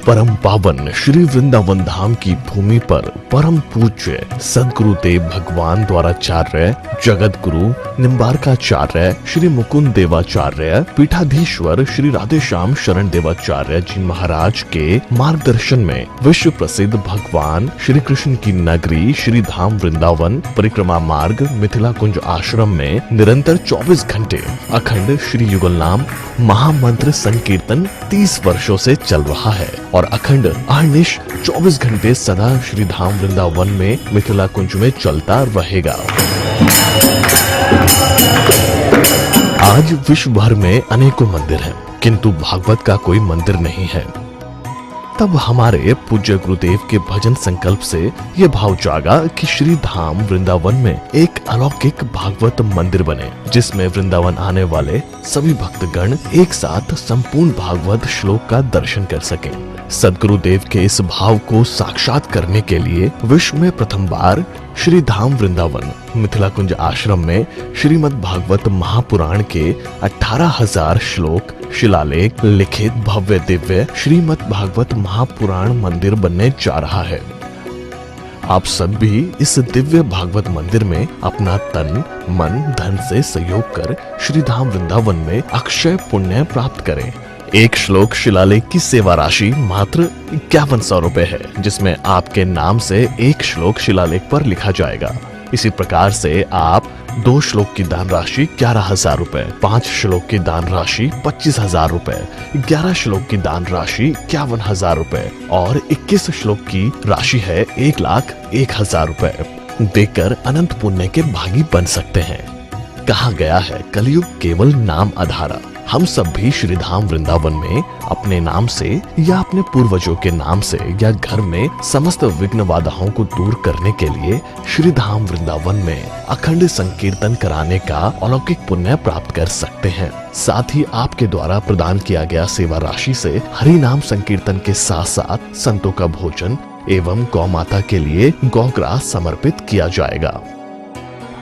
परम पावन श्री वृंदावन धाम की भूमि पर परम पूज्य सदगुरुदेव भगवान द्वाराचार्य जगत गुरु निम्बारकाचार्य श्री मुकुंद देवाचार्य पीठाधीश्वर श्री राधेश्याम शरण देवाचार्य जी महाराज के मार्गदर्शन में विश्व प्रसिद्ध भगवान श्री कृष्ण की नगरी श्री धाम वृंदावन परिक्रमा मार्ग मिथिला कुंज आश्रम में निरंतर 24 घंटे अखंड श्री युगल नाम महामंत्र संकीर्तन 30 वर्षों से चल रहा है और अखंड अहर्निश 24 घंटे सदा श्री धाम वृंदावन में मिथिला कुंज में चलता रहेगा। आज विश्व भर में अनेकों मंदिर हैं, किंतु भागवत का कोई मंदिर नहीं है। तब हमारे पूज्य गुरुदेव के भजन संकल्प से ये भाव जागा कि श्री धाम वृंदावन में एक अलौकिक भागवत मंदिर बने, जिसमें वृंदावन आने वाले सभी भक्तगण एक साथ संपूर्ण भागवत श्लोक का दर्शन कर सकें। सदगुरुदेव के इस भाव को साक्षात करने के लिए विश्व में प्रथम बार श्री धाम वृंदावन मिथिला कुंज आश्रम में श्रीमद् भागवत महापुराण के 18,000 श्लोक शिलालेख लिखित भव्य दिव्य श्रीमद् भागवत महापुराण मंदिर बनने जा रहा है। आप सब भी इस दिव्य भागवत मंदिर में अपना तन मन धन से सहयोग कर श्री धाम वृंदावन में अक्षय पुण्य प्राप्त करें। एक श्लोक शिलालेख की सेवा राशि मात्र 5100 रुपए है, जिसमें आपके नाम से एक श्लोक शिलालेख पर लिखा जाएगा। इसी प्रकार से आप 2 श्लोक की दान राशि 11,000 रुपए, 5 श्लोक की दान राशि 25,000 रुपए, 11 श्लोक की दान राशि 51,000 रुपए और 21 श्लोक की राशि है 1,01,000 रुपए देकर अनंत पुण्य के भागी बन सकते हैं। कहा गया है कलयुग केवल नाम आधारा। हम सब भी श्री धाम वृंदावन में अपने नाम से या अपने पूर्वजों के नाम से या घर में समस्त विघ्न बाधाओं को दूर करने के लिए श्री धाम वृंदावन में अखंड संकीर्तन कराने का अलौकिक पुण्य प्राप्त कर सकते हैं। साथ ही आपके द्वारा प्रदान किया गया सेवा राशि से हरि नाम संकीर्तन के साथ साथ संतों का भोजन एवं गौ माता के लिए गौग्रास समर्पित किया जाएगा।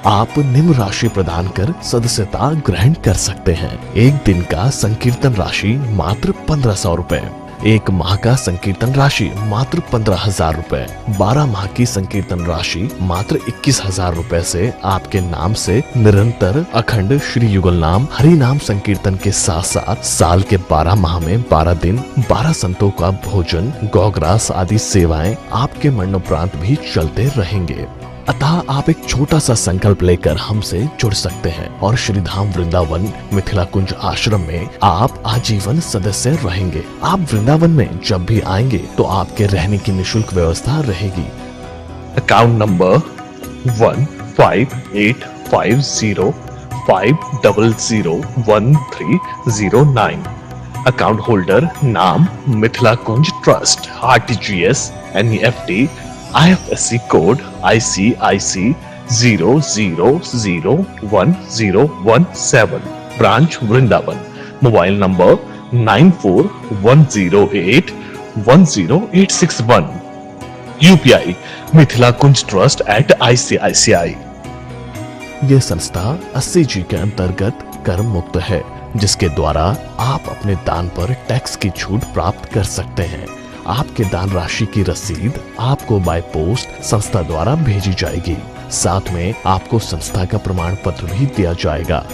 आप निम्न राशि प्रदान कर सदस्यता ग्रहण कर सकते हैं। एक दिन का संकीर्तन राशि मात्र 1,500 रुपए, एक माह का संकीर्तन राशि मात्र 15,000 रुपए, 12 माह की संकीर्तन राशि मात्र 21,000 रुपए से आपके नाम से निरंतर अखंड श्री युगल नाम हरि नाम संकीर्तन के साथ साथ साल के 12 माह में 12 दिन 12 संतों का भोजन गौग्रास आदि सेवाएं आपके मरणोपरांत भी चलते रहेंगे। अतः आप एक छोटा सा संकल्प लेकर हमसे जुड़ सकते हैं और श्री धाम वृंदावन मिथिला कुंज आश्रम में आप आजीवन सदस्य रहेंगे। आप वृंदावन में जब भी आएंगे तो आपके रहने की निशुल्क व्यवस्था रहेगी। Account number 15850501309। अकाउंट होल्डर नाम Mithila Kunj trust, RTGS, NEFT, IFSC code ICIC 00011017, branch Vrindavan. Mobile number 9410810861। UPI Mithila Kunj trust @ICICI। ये संस्था 80G के अंतर्गत कर मुक्त है, जिसके द्वारा आप अपने दान पर टैक्स की छूट प्राप्त कर सकते हैं। आपके दान राशि की रसीद आपको बाय पोस्ट संस्था द्वारा भेजी जाएगी। साथ में आपको संस्था का प्रमाण पत्र भी दिया जाएगा।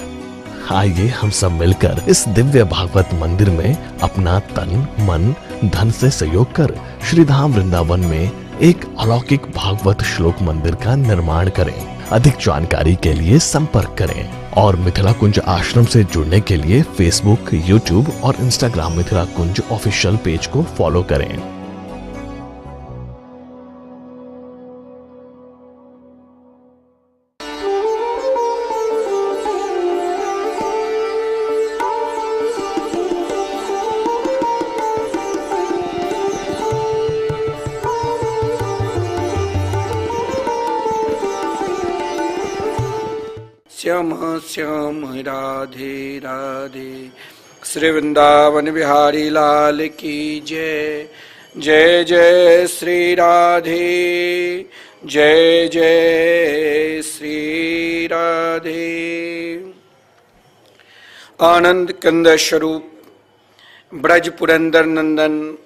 आइए हम सब मिलकर इस दिव्य भागवत मंदिर में अपना तन मन धन से सहयोग कर श्री धाम वृंदावन में एक अलौकिक भागवत श्लोक मंदिर का निर्माण करें। अधिक जानकारी के लिए संपर्क करें और मिथिला कुंज आश्रम से जुड़ने के लिए फेसबुक, यूट्यूब और इंस्टाग्राम मिथिला कुंज ऑफिशियल पेज को फॉलो करें। श्याम श्याम राधे राधे। श्री वृंदावन बिहारी लाल की जय। जय जय श्री राधे, जय जय श्री राधे। आनंद कंद स्वरूप ब्रज पुरंदर नंदन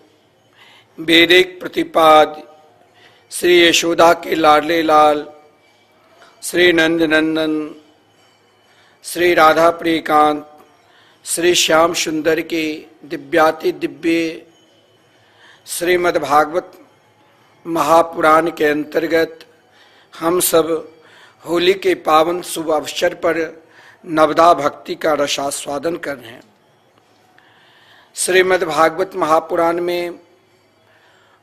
वेदिक प्रतिपाद श्री यशोदा के लाडले लाल श्री नंद नंदन श्री राधा प्रियकांत श्री श्याम सुंदर के दिव्याति दिव्य श्रीमद् भागवत महापुराण के अंतर्गत हम सब होली के पावन शुभ अवसर पर नवदा भक्ति का रसास्वादन कर रहे हैं। श्रीमद् भागवत महापुराण में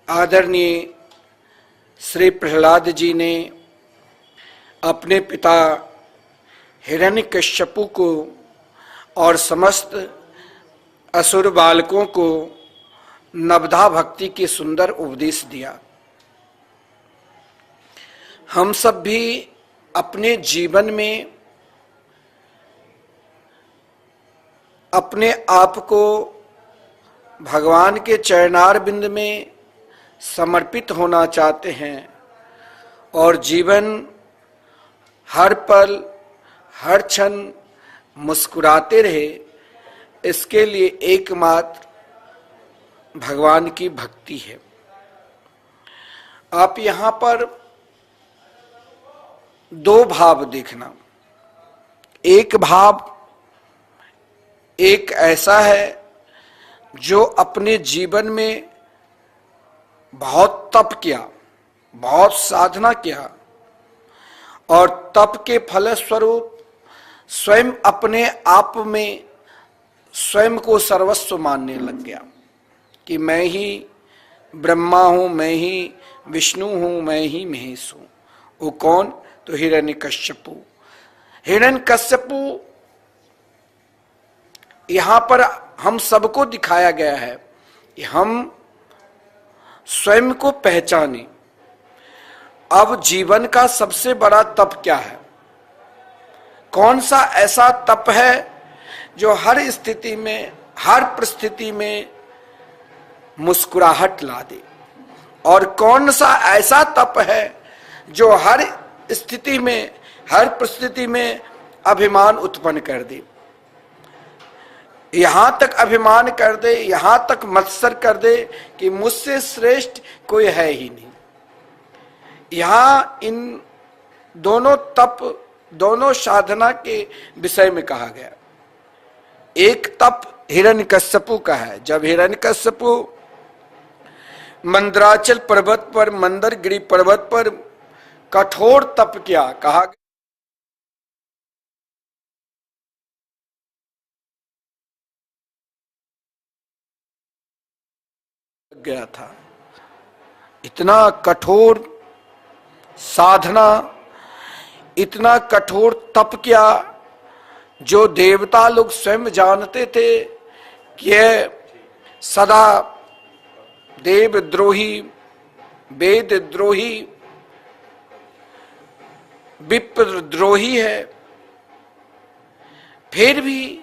आदरणीय श्री प्रहलाद जी ने अपने पिता हिरण्यकश्यपु को और समस्त असुर बालकों को नवदा भक्ति की सुंदर उपदेश दिया। हम सब भी अपने जीवन में अपने आप को भगवान के चरणार बिंद में समर्पित होना चाहते हैं और जीवन हर पल हर क्षण मुस्कुराते रहे, इसके लिए एकमात्र भगवान की भक्ति है। आप यहां पर दो भाव देखना। एक भाव एक ऐसा है जो अपने जीवन में बहुत तप किया, बहुत साधना किया और तप के फलस्वरूप स्वयं अपने आप में स्वयं को सर्वस्व मानने लग गया कि मैं ही ब्रह्मा हूं, मैं ही विष्णु हूं, मैं ही महेश हूं। वो कौन? तो हिरण्यकश्यपु। हिरण्यकश्यपु यहां पर हम सबको दिखाया गया है कि हम स्वयं को पहचाने। अब जीवन का सबसे बड़ा तप क्या है? कौन सा ऐसा तप है जो हर स्थिति में, हर परिस्थिति में मुस्कुराहट ला दे? और कौन सा ऐसा तप है जो हर स्थिति में, हर परिस्थिति में अभिमान उत्पन्न कर दे? यहां तक अभिमान कर दे, यहां तक मत्सर कर दे कि मुझसे श्रेष्ठ कोई है ही नहीं। यहां इन दोनों तप, दोनों साधना के विषय में कहा गया। एक तप हिरण्यकश्यपु का है। जब हिरण्यकश्यपु मंदराचल पर्वत पर, मंदरगिरी पर्वत पर कठोर तप किया, कहा गया था, इतना कठोर साधना, इतना कठोर तप किया जो देवता लोग स्वयं जानते थे कि यह सदा देवद्रोही, वेदद्रोही, विप्रद्रोही है। फिर भी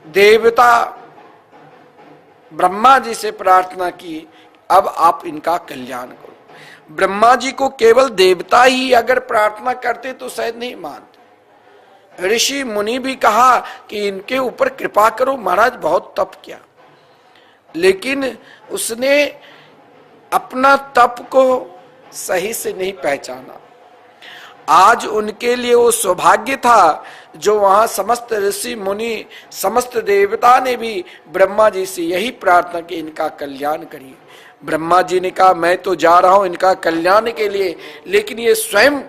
देवता ब्रह्मा जी से प्रार्थना की, अब आप इनका कल्याण करो। ब्रह्मा जी को केवल देवता ही अगर प्रार्थना करते तो शायद नहीं मानते। ऋषि मुनि भी कहा कि इनके ऊपर कृपा करो, महाराज बहुत तप किया, लेकिन उसने अपना तप को सही से नहीं पहचाना। आज उनके लिए वो सौभाग्य था जो वहां समस्त ऋषि मुनि, समस्त देवता ने भी ब्रह्मा जी से यही प्रार्थना कि इनका कल्याण करिए। ब्रह्मा जी ने कहा मैं तो जा रहा हूं इनका कल्याण के लिए, लेकिन ये स्वयं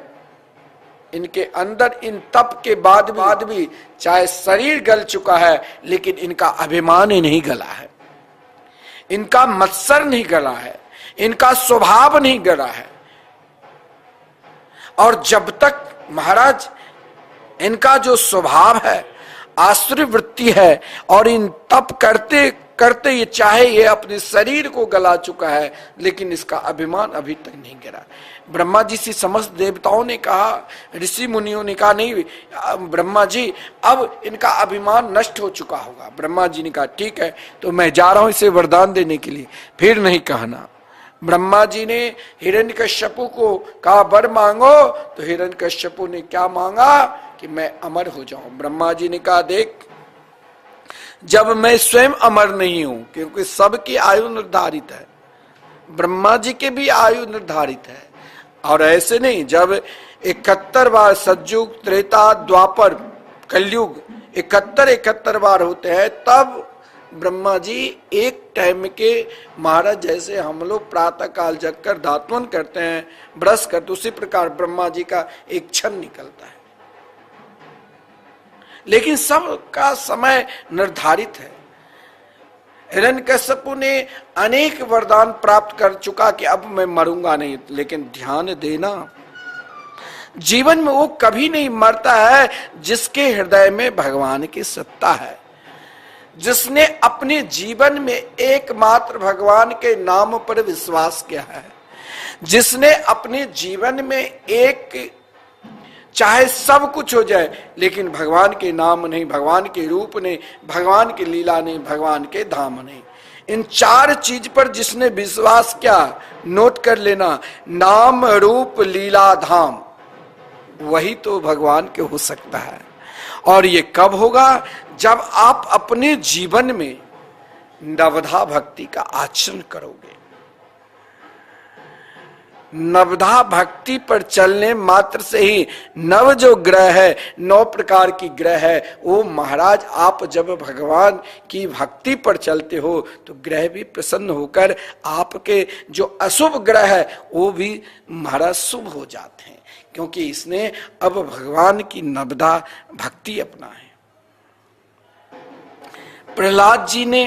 इनके अंदर इन तप के बाद भी चाहे शरीर गल चुका है, लेकिन इनका अभिमान ही नहीं गला है, इनका मत्सर नहीं गला है, इनका स्वभाव नहीं गला है। और जब तक महाराज इनका जो स्वभाव है, आसुरी वृत्ति है, और इन तप करते करते ये चाहे ये अपने शरीर को गला चुका है, लेकिन इसका अभिमान अभी तक नहीं गिरा। ब्रह्मा जी से समस्त देवताओं ने कहा, ऋषि मुनियों ने कहा नहीं ब्रह्मा जी अब इनका अभिमान नष्ट हो चुका होगा। ब्रह्मा जी ने कहा ठीक है, तो मैं जा रहा हूं इसे वरदान देने के लिए, फिर नहीं कहना। ब्रह्मा जी ने हिरण्यकश्यपु को कहा वर मांगो, तो हिरण्यकश्यपु ने क्या मांगा कि मैं अमर हो जाऊं। ब्रह्मा जी ने कहा देख जब मैं स्वयं अमर नहीं हूं, क्योंकि सबकी आयु निर्धारित है, ब्रह्मा जी के भी आयु निर्धारित है। और ऐसे नहीं, जब 71 बार सतयुग, त्रेता, द्वापर, कलयुग 71 बार होते हैं, तब ब्रह्मा जी एक टाइम के महाराज, जैसे हम लोग प्रातः काल जगकर धात्वन करते हैं, ब्रश करते, उसी प्रकार ब्रह्मा जी का एक क्षण निकलता है। लेकिन सबका समय निर्धारित है। हिरण्यकश्यप ने अनेक वरदान प्राप्त कर चुका कि अब मैं मरूंगा नहीं, लेकिन ध्यान देना, जीवन में वो कभी नहीं मरता है जिसके हृदय में भगवान की सत्ता है, जिसने अपने जीवन में एकमात्र भगवान के नाम पर विश्वास किया है, जिसने अपने जीवन में एक, चाहे सब कुछ हो जाए लेकिन भगवान के नाम नहीं, भगवान के रूप नहीं, भगवान की लीला नहीं, भगवान के धाम नहीं, इन 4 चीज पर जिसने विश्वास किया, नोट कर लेना, नाम, रूप, लीला, धाम, वही तो भगवान के हो सकता है। और ये कब होगा? जब आप अपने जीवन में नवधा भक्ति का आचरण करोगे। नवधा भक्ति पर चलने मात्र से ही नव जो ग्रह है, 9 प्रकार की ग्रह है, वो महाराज आप जब भगवान की भक्ति पर चलते हो तो ग्रह भी प्रसन्न होकर आपके जो अशुभ ग्रह है वो भी महाराज शुभ हो जाते हैं, क्योंकि इसने अब भगवान की नवधा भक्ति अपना है। प्रहलाद जी ने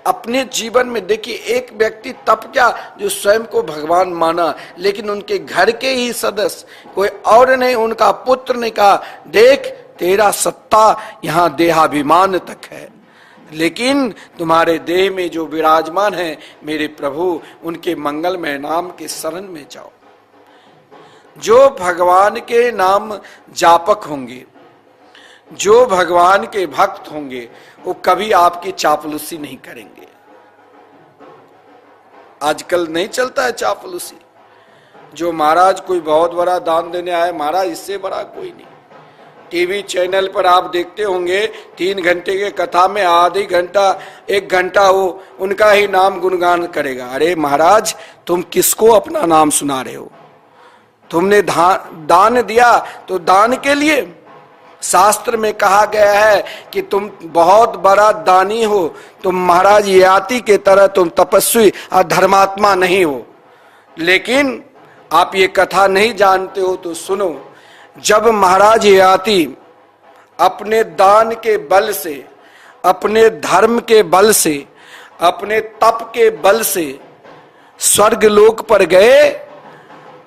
अपने जीवन में, देखिए, एक व्यक्ति तब क्या जो स्वयं को भगवान माना, लेकिन उनके घर के ही सदस्य, कोई और नहीं, उनका पुत्र ने कहा, देख तेरा सत्ता यहाँ देहाभिमान तक है, लेकिन तुम्हारे देह में जो विराजमान है मेरे प्रभु, उनके मंगलमय नाम के शरण में जाओ। जो भगवान के नाम जापक होंगे, जो भगवान के भक्त होंगे, वो कभी आपकी चापलूसी नहीं करेंगे। आजकल नहीं चलता है चापलूसी, जो महाराज कोई बहुत बड़ा दान देने आए, महाराज इससे बड़ा कोई नहीं। टीवी चैनल पर आप देखते होंगे 3 घंटे के कथा में आधी घंटा 1 घंटा वो उनका ही नाम गुणगान करेगा। अरे महाराज, तुम किसको अपना नाम सुना रहे हो? तुमने दान दिया तो दान के लिए, शास्त्र में कहा गया है कि तुम बहुत बड़ा दानी हो, तुम महाराज याति के तरह तुम तपस्वी और धर्मात्मा नहीं हो। लेकिन आप ये कथा नहीं जानते हो तो सुनो, जब महाराज याति अपने दान के बल से, अपने धर्म के बल से, अपने तप के बल से स्वर्ग लोक पर गए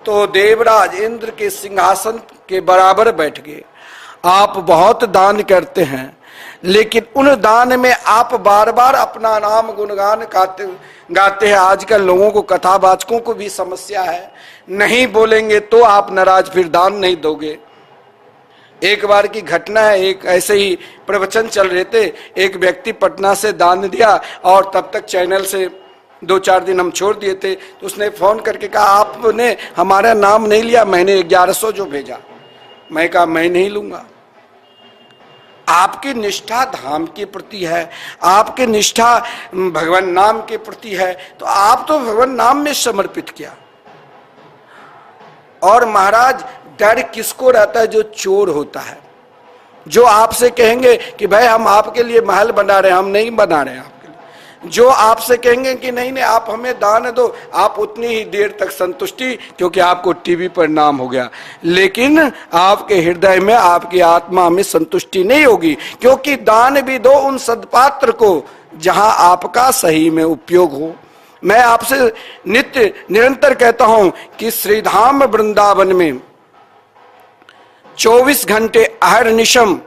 तो देवराज इंद्र के सिंहासन के बराबर बैठ गए। आप बहुत दान करते हैं, लेकिन उन दान में आप बार बार अपना नाम गुणगान गाते हैं। आजकल लोगों को, कथावाचकों को भी समस्या है, नहीं बोलेंगे तो आप नाराज, फिर दान नहीं दोगे। एक बार की घटना है, एक ऐसे ही प्रवचन चल रहे थे, एक व्यक्ति पटना से दान दिया और तब तक चैनल से 2-4 दिन हम छोड़ दिए थे, तो उसने फोन करके कहा आपने हमारा नाम नहीं लिया, मैंने 1100 जो भेजा। मैं कहा मैं नहीं लूंगा। आपकी निष्ठा धाम के प्रति है, आपकी निष्ठा भगवान नाम के प्रति है, तो आप तो भगवान नाम में समर्पित किया। और महाराज, डर किसको रहता है? जो चोर होता है, जो आपसे कहेंगे कि भाई हम आपके लिए महल बना रहे हैं, हम नहीं बना रहे हैं आपके लिए। जो आपसे कहेंगे कि नहीं नहीं आप हमें दान दो, आप उतनी ही देर तक संतुष्टि, क्योंकि आपको टीवी पर नाम हो गया, लेकिन आपके हृदय में, आपकी आत्मा में संतुष्टि नहीं होगी, क्योंकि दान भी दो उन सदपात्र को जहां आपका सही में उपयोग हो। मैं आपसे नित्य निरंतर कहता हूं कि श्रीधाम वृंदावन में 24 घंटे अहर्निशम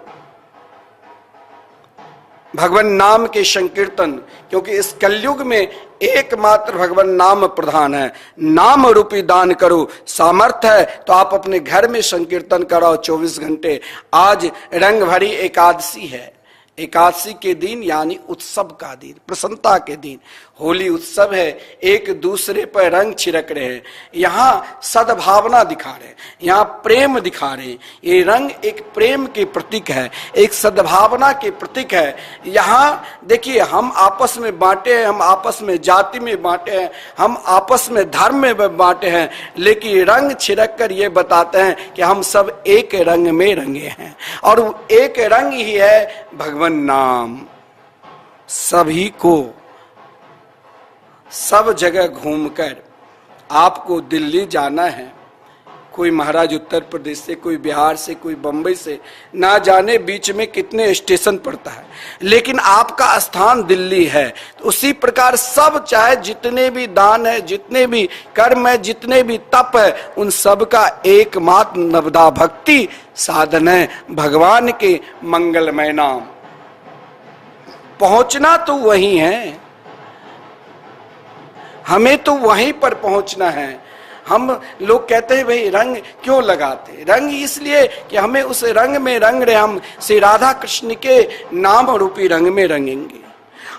भगवान नाम के संकीर्तन, क्योंकि इस कलयुग में एकमात्र भगवान नाम प्रधान है। नाम रूपी दान करो, सामर्थ्य है तो आप अपने घर में संकीर्तन कराओ 24 घंटे। आज रंग भरी एकादशी है, एकादशी के दिन यानी उत्सव का दिन, प्रसन्नता के दिन। होली उत्सव है, एक दूसरे पर रंग छिड़क रहे हैं, यहाँ सद्भावना दिखा रहे हैं, यहाँ प्रेम दिखा रहे हैं। ये रंग एक प्रेम के प्रतीक है, एक सद्भावना के प्रतीक है। यहाँ देखिए, हम आपस में बांटे हैं, हम आपस में जाति में बांटे हैं, हम आपस में धर्म में बांटे हैं, लेकिन रंग छिड़क कर ये बताते हैं कि हम सब एक रंग में रंगे हैं। और एक रंग ही है भगवान नाम। सभी को सब जगह घूमकर, आपको दिल्ली जाना है, कोई महाराज उत्तर प्रदेश से, कोई बिहार से, कोई बंबई से, ना जाने बीच में कितने स्टेशन पड़ता है, लेकिन आपका स्थान दिल्ली है। तो उसी प्रकार सब, चाहे जितने भी दान है, जितने भी कर्म है, जितने भी तप है, उन सब का एकमात्र नवदा भक्ति साधन है भगवान के मंगलमय नाम। पहुंचना तो वही है, हमें तो वहीं पर पहुंचना है। हम लोग कहते हैं भाई रंग क्यों लगाते? रंग इसलिए कि हमें उस रंग में रंग रहे, हम श्री राधा कृष्ण के नाम रूपी रंग में रंगेंगे।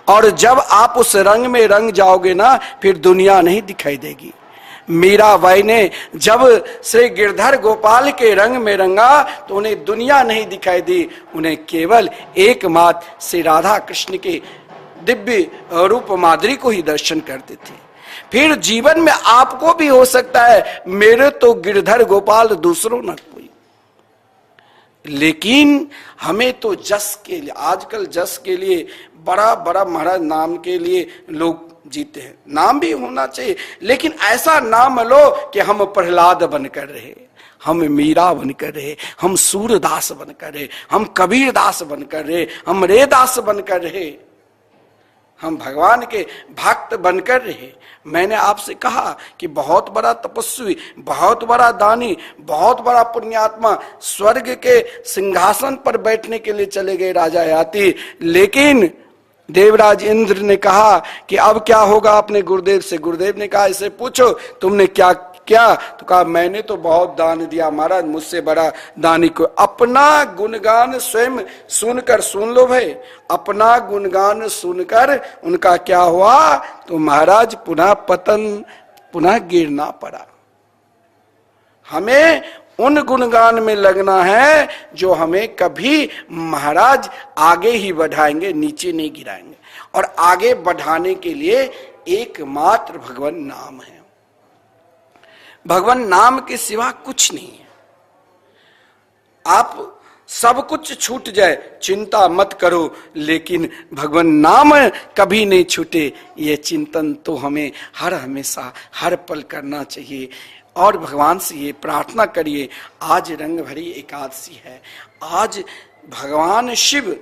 और जब आप उस रंग में रंग जाओगे ना, फिर दुनिया नहीं दिखाई देगी। मीराबाई ने जब श्री गिरधर गोपाल के रंग में रंगा तो उन्हें दुनिया नहीं दिखाई दी, उन्हें केवल एकमात्र श्री राधा कृष्ण के दिव्य रूप माधुरी को ही दर्शन करते थे। फिर जीवन में आपको भी हो सकता है, मेरे तो गिरधर गोपाल दूसरों न कोई, लेकिन हमें तो जस के लिए, आजकल जस के लिए बड़ा बड़ा महाराज नाम के लिए लोग जीते हैं। नाम भी होना चाहिए, लेकिन ऐसा नाम लो कि हम प्रहलाद बनकर रहे, हम मीरा बनकर रहे, हम सूरदास बनकर रहे, हम कबीरदास बनकर रहे, हम रेदास बनकर रहे, हम भगवान के भक्त बनकर रहे। मैंने आपसे कहा कि बहुत बड़ा तपस्वी, बहुत बड़ा दानी, बहुत बड़ा पुण्यात्मा स्वर्ग के सिंहासन पर बैठने के लिए चले गए राजा याति, लेकिन देवराज इंद्र ने कहा कि अब क्या होगा अपने गुरुदेव से। गुरुदेव ने कहा इसे पूछो तुमने क्या क्या? तो कहा मैंने तो बहुत दान दिया महाराज, मुझसे बड़ा दानी को। अपना गुणगान स्वयं सुनकर, सुन लो भाई, अपना गुणगान सुनकर उनका क्या हुआ? तो महाराज पुनः पतन, पुनः गिरना पड़ा। हमें उन गुणगान में लगना है जो हमें कभी महाराज आगे ही बढ़ाएंगे, नीचे नहीं गिराएंगे। और आगे बढ़ाने के लिए एकमात्र भगवान नाम है। भगवान नाम के सिवा कुछ नहीं है। आप सब कुछ छूट जाए, चिंता मत करो, लेकिन भगवान नाम कभी नहीं छूटे, ये चिंतन तो हमें हर हमेशा हर पल करना चाहिए। और भगवान से ये प्रार्थना करिए, आज रंग भरी एकादशी है, आज भगवान शिव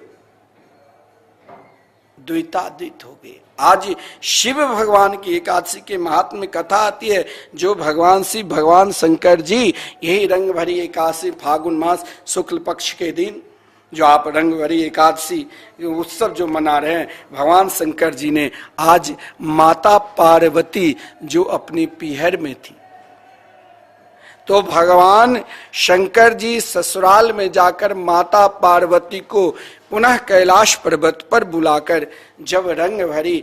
द्वैताद्वैत हो गए। आज शिव भगवान की एकादशी के महात्म्य कथा आती है, जो भगवान शिव, भगवान शंकर जी यही रंग भरी एकादशी फागुन मास शुक्ल पक्ष के दिन जो आप रंग भरी एकादशी उत्सव जो मना रहे हैं, भगवान शंकर जी ने आज माता पार्वती जो अपनी पीहर में थी, तो भगवान शंकर जी ससुराल में जाकर माता पार्वती को पुनः कैलाश पर्वत पर बुलाकर जब रंग भरी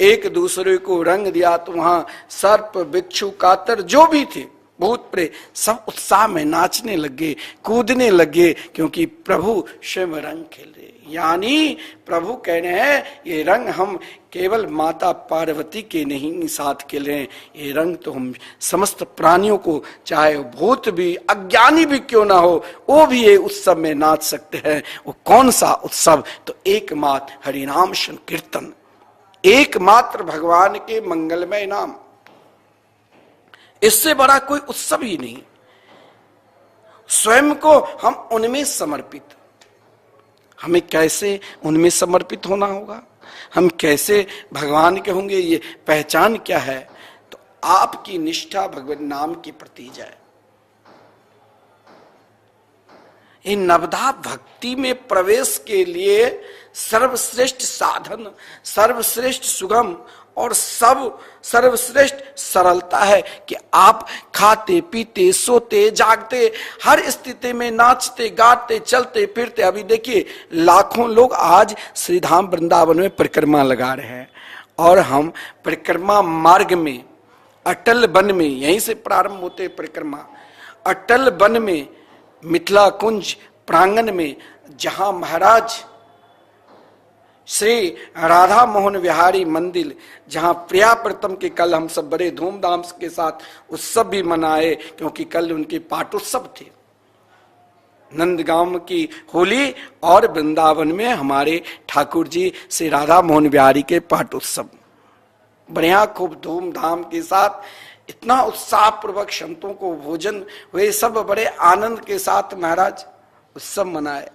एक दूसरे को रंग दिया, तो वहां सर्प, बिच्छू, कातर जो भी थे, भूत प्रेत, सब उत्साह में नाचने लगे, कूदने लगे, क्योंकि प्रभु शिव रंग खेल रहे। यानी प्रभु कह रहे हैं ये रंग हम केवल माता पार्वती के नहीं साथ खेल रहे हैं, ये रंग तो हम समस्त प्राणियों को, चाहे भूत भी अज्ञानी भी क्यों ना हो, वो भी ये उत्सव में नाच सकते हैं। वो कौन सा उत्सव? तो एकमात्र हरिनाम संकीर्तन, एकमात्र भगवान के मंगलमय नाम, इससे बड़ा कोई उत्सव ही नहीं। स्वयं को हम उनमें समर्पित, हमें कैसे उनमें समर्पित होना होगा, हम कैसे भगवान के होंगे, ये पहचान क्या है? तो आपकी निष्ठा भगवान नाम के प्रति जाए। इन नवधा भक्ति में प्रवेश के लिए सर्वश्रेष्ठ साधन, सर्वश्रेष्ठ सुगम और सब सर्वश्रेष्ठ सरलता है कि आप खाते पीते सोते जागते हर स्थिति में नाचते गाते चलते फिरते। अभी देखिए लाखों लोग आज श्री धाम वृंदावन में परिक्रमा लगा रहे हैं और हम परिक्रमा मार्ग में अटल वन में, यहीं से प्रारंभ होते परिक्रमा, अटल वन में मिथिला कुंज प्रांगण में जहां महाराज श्री राधा मोहन विहारी मंदिर, जहां प्रिया प्रथम के कल हम सब बड़े धूमधाम के साथ उत्सव भी मनाए, क्योंकि कल उनके पाठोत्सव थे। नंदगांव की होली और वृंदावन में हमारे ठाकुर जी श्री राधा मोहन बिहारी के पाठोत्सव बढ़िया खूब धूमधाम के साथ, इतना उत्साह पूर्वक संतों को भोजन हुए, सब बड़े आनंद के साथ महाराज उत्सव मनाए।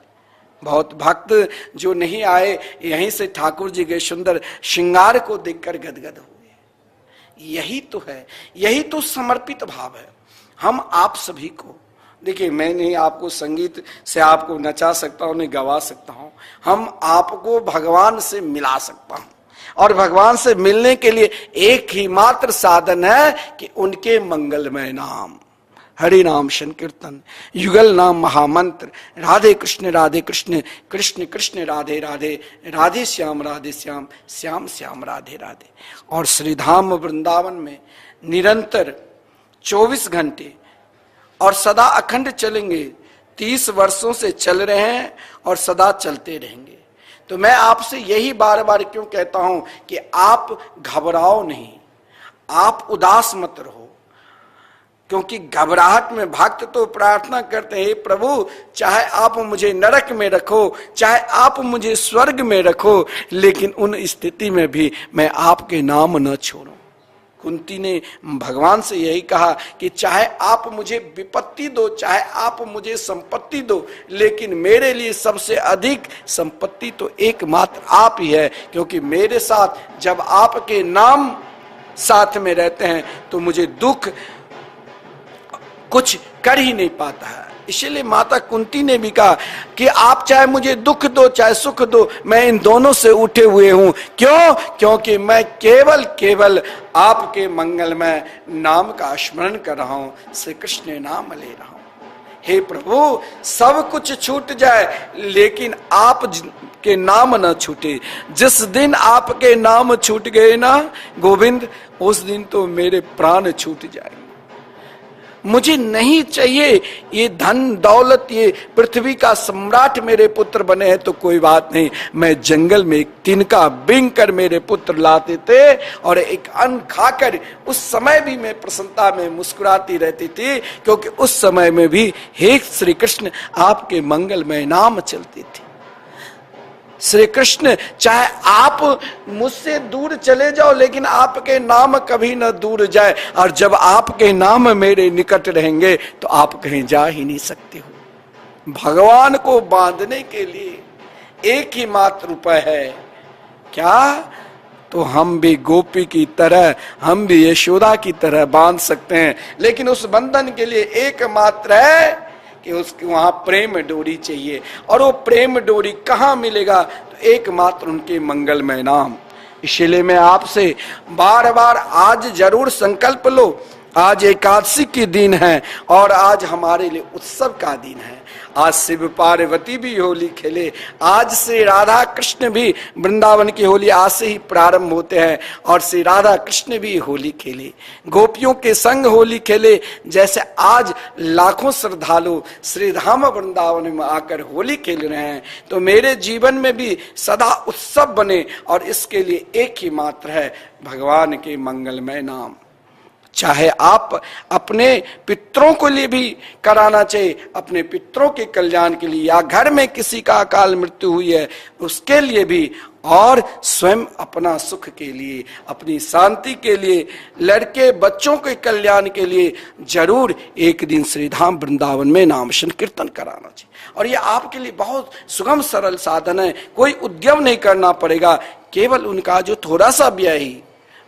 बहुत भक्त जो नहीं आए यहीं से ठाकुर जी के सुंदर श्रृंगार को देखकर गदगद हुए। यही तो है, यही तो समर्पित भाव है। हम आप सभी को देखिए, मैं नहीं आपको संगीत से आपको नचा सकता हूं, नहीं गवा सकता हूं, हम आपको भगवान से मिला सकता हूं। और भगवान से मिलने के लिए एक ही मात्र साधन है कि उनके मंगलमय नाम, हरि नाम संकीर्तन, युगल नाम महामंत्र, राधे कृष्ण कृष्ण कृष्ण राधे राधे, राधे श्याम श्याम श्याम राधे राधे। और श्री धाम वृंदावन में निरंतर 24 घंटे और सदा अखंड चलेंगे। 30 वर्षों से चल रहे हैं और सदा चलते रहेंगे। तो मैं आपसे यही बार बार क्यों कहता हूं कि आप घबराओ नहीं, आप उदास मत रहो, क्योंकि घबराहट में भक्त तो प्रार्थना करते हैं, हे प्रभु चाहे आप मुझे नरक में रखो, चाहे आप मुझे स्वर्ग में रखो, लेकिन उन स्थिति में भी मैं आपके नाम न छोड़ूं। कुंती ने भगवान से यही कहा कि चाहे आप मुझे विपत्ति दो, चाहे आप मुझे संपत्ति दो, लेकिन मेरे लिए सबसे अधिक संपत्ति तो एकमात्र आप ही है, क्योंकि मेरे साथ जब आपके नाम साथ में रहते हैं तो मुझे दुख कुछ कर ही नहीं पाता है। इसलिए माता कुंती ने भी कहा कि आप चाहे मुझे दुख दो चाहे सुख दो, मैं इन दोनों से उठे हुए हूं। क्यों? क्योंकि मैं केवल आपके मंगलमय नाम का स्मरण कर रहा हूं, श्री कृष्ण नाम ले रहा हूं। हे प्रभु सब कुछ छूट जाए लेकिन आप के नाम न छूटे। जिस दिन आपके नाम छूट गए ना गोविंद, उस दिन तो मेरे प्राण छूट जाएंगे। मुझे नहीं चाहिए ये धन दौलत, ये पृथ्वी का सम्राट मेरे पुत्र बने हैं तो कोई बात नहीं। मैं जंगल में एक तिनका बींग कर मेरे पुत्र लाते थे और एक अन्न खाकर उस समय भी मैं प्रसन्नता में मुस्कुराती रहती थी, क्योंकि उस समय में भी हे श्री कृष्ण आपके मंगलमय नाम चलते थे। श्री कृष्ण चाहे आप मुझसे दूर चले जाओ लेकिन आपके नाम कभी न दूर जाए, और जब आपके नाम मेरे निकट रहेंगे तो आप कहीं जा ही नहीं सकते हो। भगवान को बांधने के लिए एक ही मात्र उपाय है, क्या? तो हम भी गोपी की तरह, हम भी यशोदा की तरह बांध सकते हैं, लेकिन उस बंधन के लिए एकमात्र है कि उसकी वहां प्रेम डोरी चाहिए। और वो प्रेम डोरी कहां मिलेगा? तो एकमात्र उनके मंगलमय नाम। इसलिए मैं आपसे बार बार आज जरूर संकल्प लो, आज एकादशी की दिन है और आज हमारे लिए उत्सव का दिन है। आज शिव पार्वती भी होली खेले, आज से राधा कृष्ण भी, वृंदावन की होली आज से ही प्रारंभ होते हैं और श्री राधा कृष्ण भी होली खेले, गोपियों के संग होली खेले। जैसे आज लाखों श्रद्धालु श्री धाम वृंदावन में आकर होली खेल रहे हैं, तो मेरे जीवन में भी सदा उत्सव बने और इसके लिए एक ही मात्र है, भगवान के मंगलमय नाम। चाहे आप अपने पितरों को लिए भी कराना चाहिए, अपने पितरों के कल्याण के लिए, या घर में किसी का अकाल मृत्यु हुई है उसके लिए भी, और स्वयं अपना सुख के लिए, अपनी शांति के लिए, लड़के बच्चों के कल्याण के लिए जरूर एक दिन श्री धाम वृंदावन में नाम संकीर्तन कराना चाहिए। और ये आपके लिए बहुत सुगम सरल साधन है, कोई उद्यम नहीं करना पड़ेगा, केवल उनका जो थोड़ा सा व्यय ही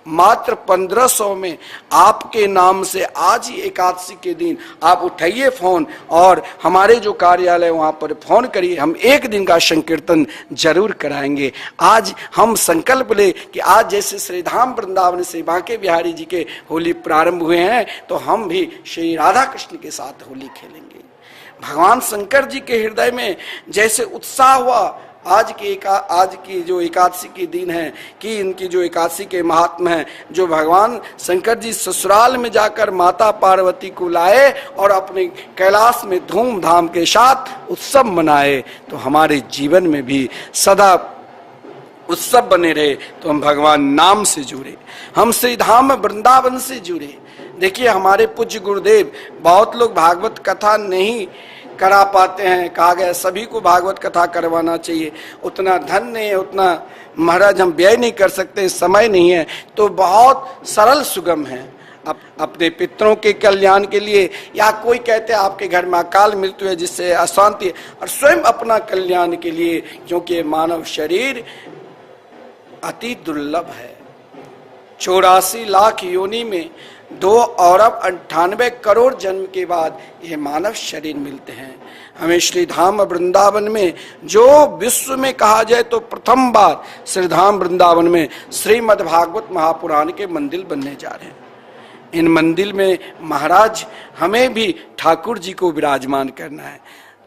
मात्र 1500 में आपके नाम से आज ही एकादशी के दिन आप उठाइए फोन और हमारे जो कार्यालय वहां पर फोन करिए, हम एक दिन का संकीर्तन जरूर कराएंगे। आज हम संकल्प ले कि आज जैसे श्री धाम वृंदावन से बांके बिहारी जी के होली प्रारंभ हुए हैं तो हम भी श्री राधा कृष्ण के साथ होली खेलेंगे। भगवान शंकर जी के हृदय में जैसे उत्साह हुआ आज की जो एकादशी के दिन है कि इनकी जो एकादशी के महात्मा है, जो भगवान शंकर जी ससुराल में जाकर माता पार्वती को लाए और अपने कैलाश में धूमधाम के साथ उत्सव मनाए, तो हमारे जीवन में भी सदा उत्सव बने रहे। तो हम भगवान नाम से जुड़े, हम श्री धाम वृंदावन से जुड़े। देखिए हमारे पूज्य गुरुदेव, बहुत लोग भागवत कथा नहीं करा पाते हैं, कहा गया सभी को भागवत कथा करवाना चाहिए, उतना धन नहीं है, उतना महाराज हम व्यय नहीं कर सकते, समय नहीं है, तो बहुत सरल सुगम है। अपने पितरों के कल्याण के लिए, या कोई कहते हैं आपके घर में अकाल मृत्यु है जिससे अशांति है, और स्वयं अपना कल्याण के लिए, क्योंकि मानव शरीर अति दुर्लभ है। 84 लाख योनि में 2 अरब 98 करोड़ जन्म के बाद ये मानव शरीर मिलते हैं। हमें श्री धाम वृंदावन में, जो विश्व में कहा जाए तो प्रथम बार श्री धाम वृंदावन में श्रीमद् भागवत महापुराण के मंदिर बनने जा रहे हैं। इन मंदिर में महाराज हमें भी ठाकुर जी को विराजमान करना है,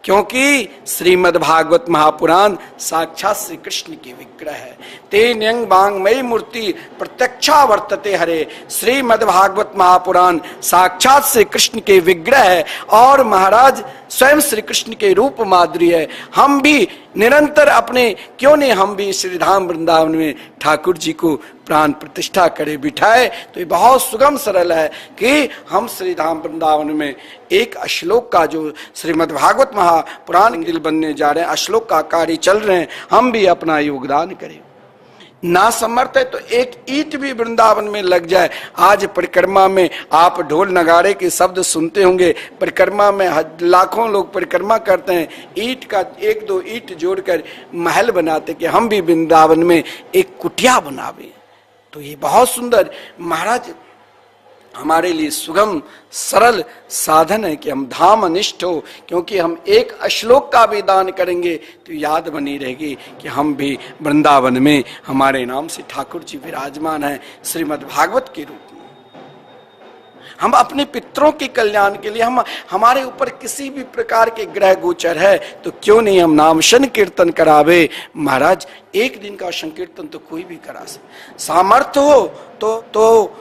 क्योंकि श्रीमद् भागवत महापुराण साक्षात श्री कृष्ण की विग्रह है। तेन यंग वांगमयी मूर्ति प्रत्यक्षा वर्तते हरे। श्रीमद् भागवत महापुराण साक्षात श्री कृष्ण के विग्रह है और महाराज स्वयं श्री कृष्ण के रूप माधुरी है। हम भी निरंतर अपने, क्यों नहीं हम भी श्री धाम वृंदावन में ठाकुर जी को प्राण प्रतिष्ठा करे बिठाए। तो ये बहुत सुगम सरल है कि हम श्री धाम वृंदावन में एक श्लोक का, जो श्रीमद् भागवत महापुराण दिल बनने जा रहे हैं, श्लोक का कार्य चल रहे हैं, हम भी अपना योगदान करें। ना समर्थ है तो एक ईंट भी वृंदावन में लग जाए। आज परिक्रमा में आप ढोल नगाड़े के शब्द सुनते होंगे, परिक्रमा में लाखों लोग परिक्रमा करते हैं, ईंट का 1-2 ईंट जोड़कर महल बनाते कि हम भी वृंदावन में एक कुटिया बनावे। तो ये बहुत सुंदर महाराज हमारे लिए सुगम सरल साधन है कि हम धाम अनिष्ठ हो, क्योंकि हम एक श्लोक का भी दान करेंगे तो याद बनी रहेगी कि हम भी वृंदावन में हमारे नाम से ठाकुर जी विराजमान है श्रीमद् भागवत के रूप में। हम अपने पितरों के कल्याण के लिए, हम हमारे ऊपर किसी भी प्रकार के ग्रह गोचर है तो क्यों नहीं हम नाम संकीर्तन करावे। महाराज एक दिन का संकीर्तन तो कोई भी करा सकते, सामर्थ्य हो तो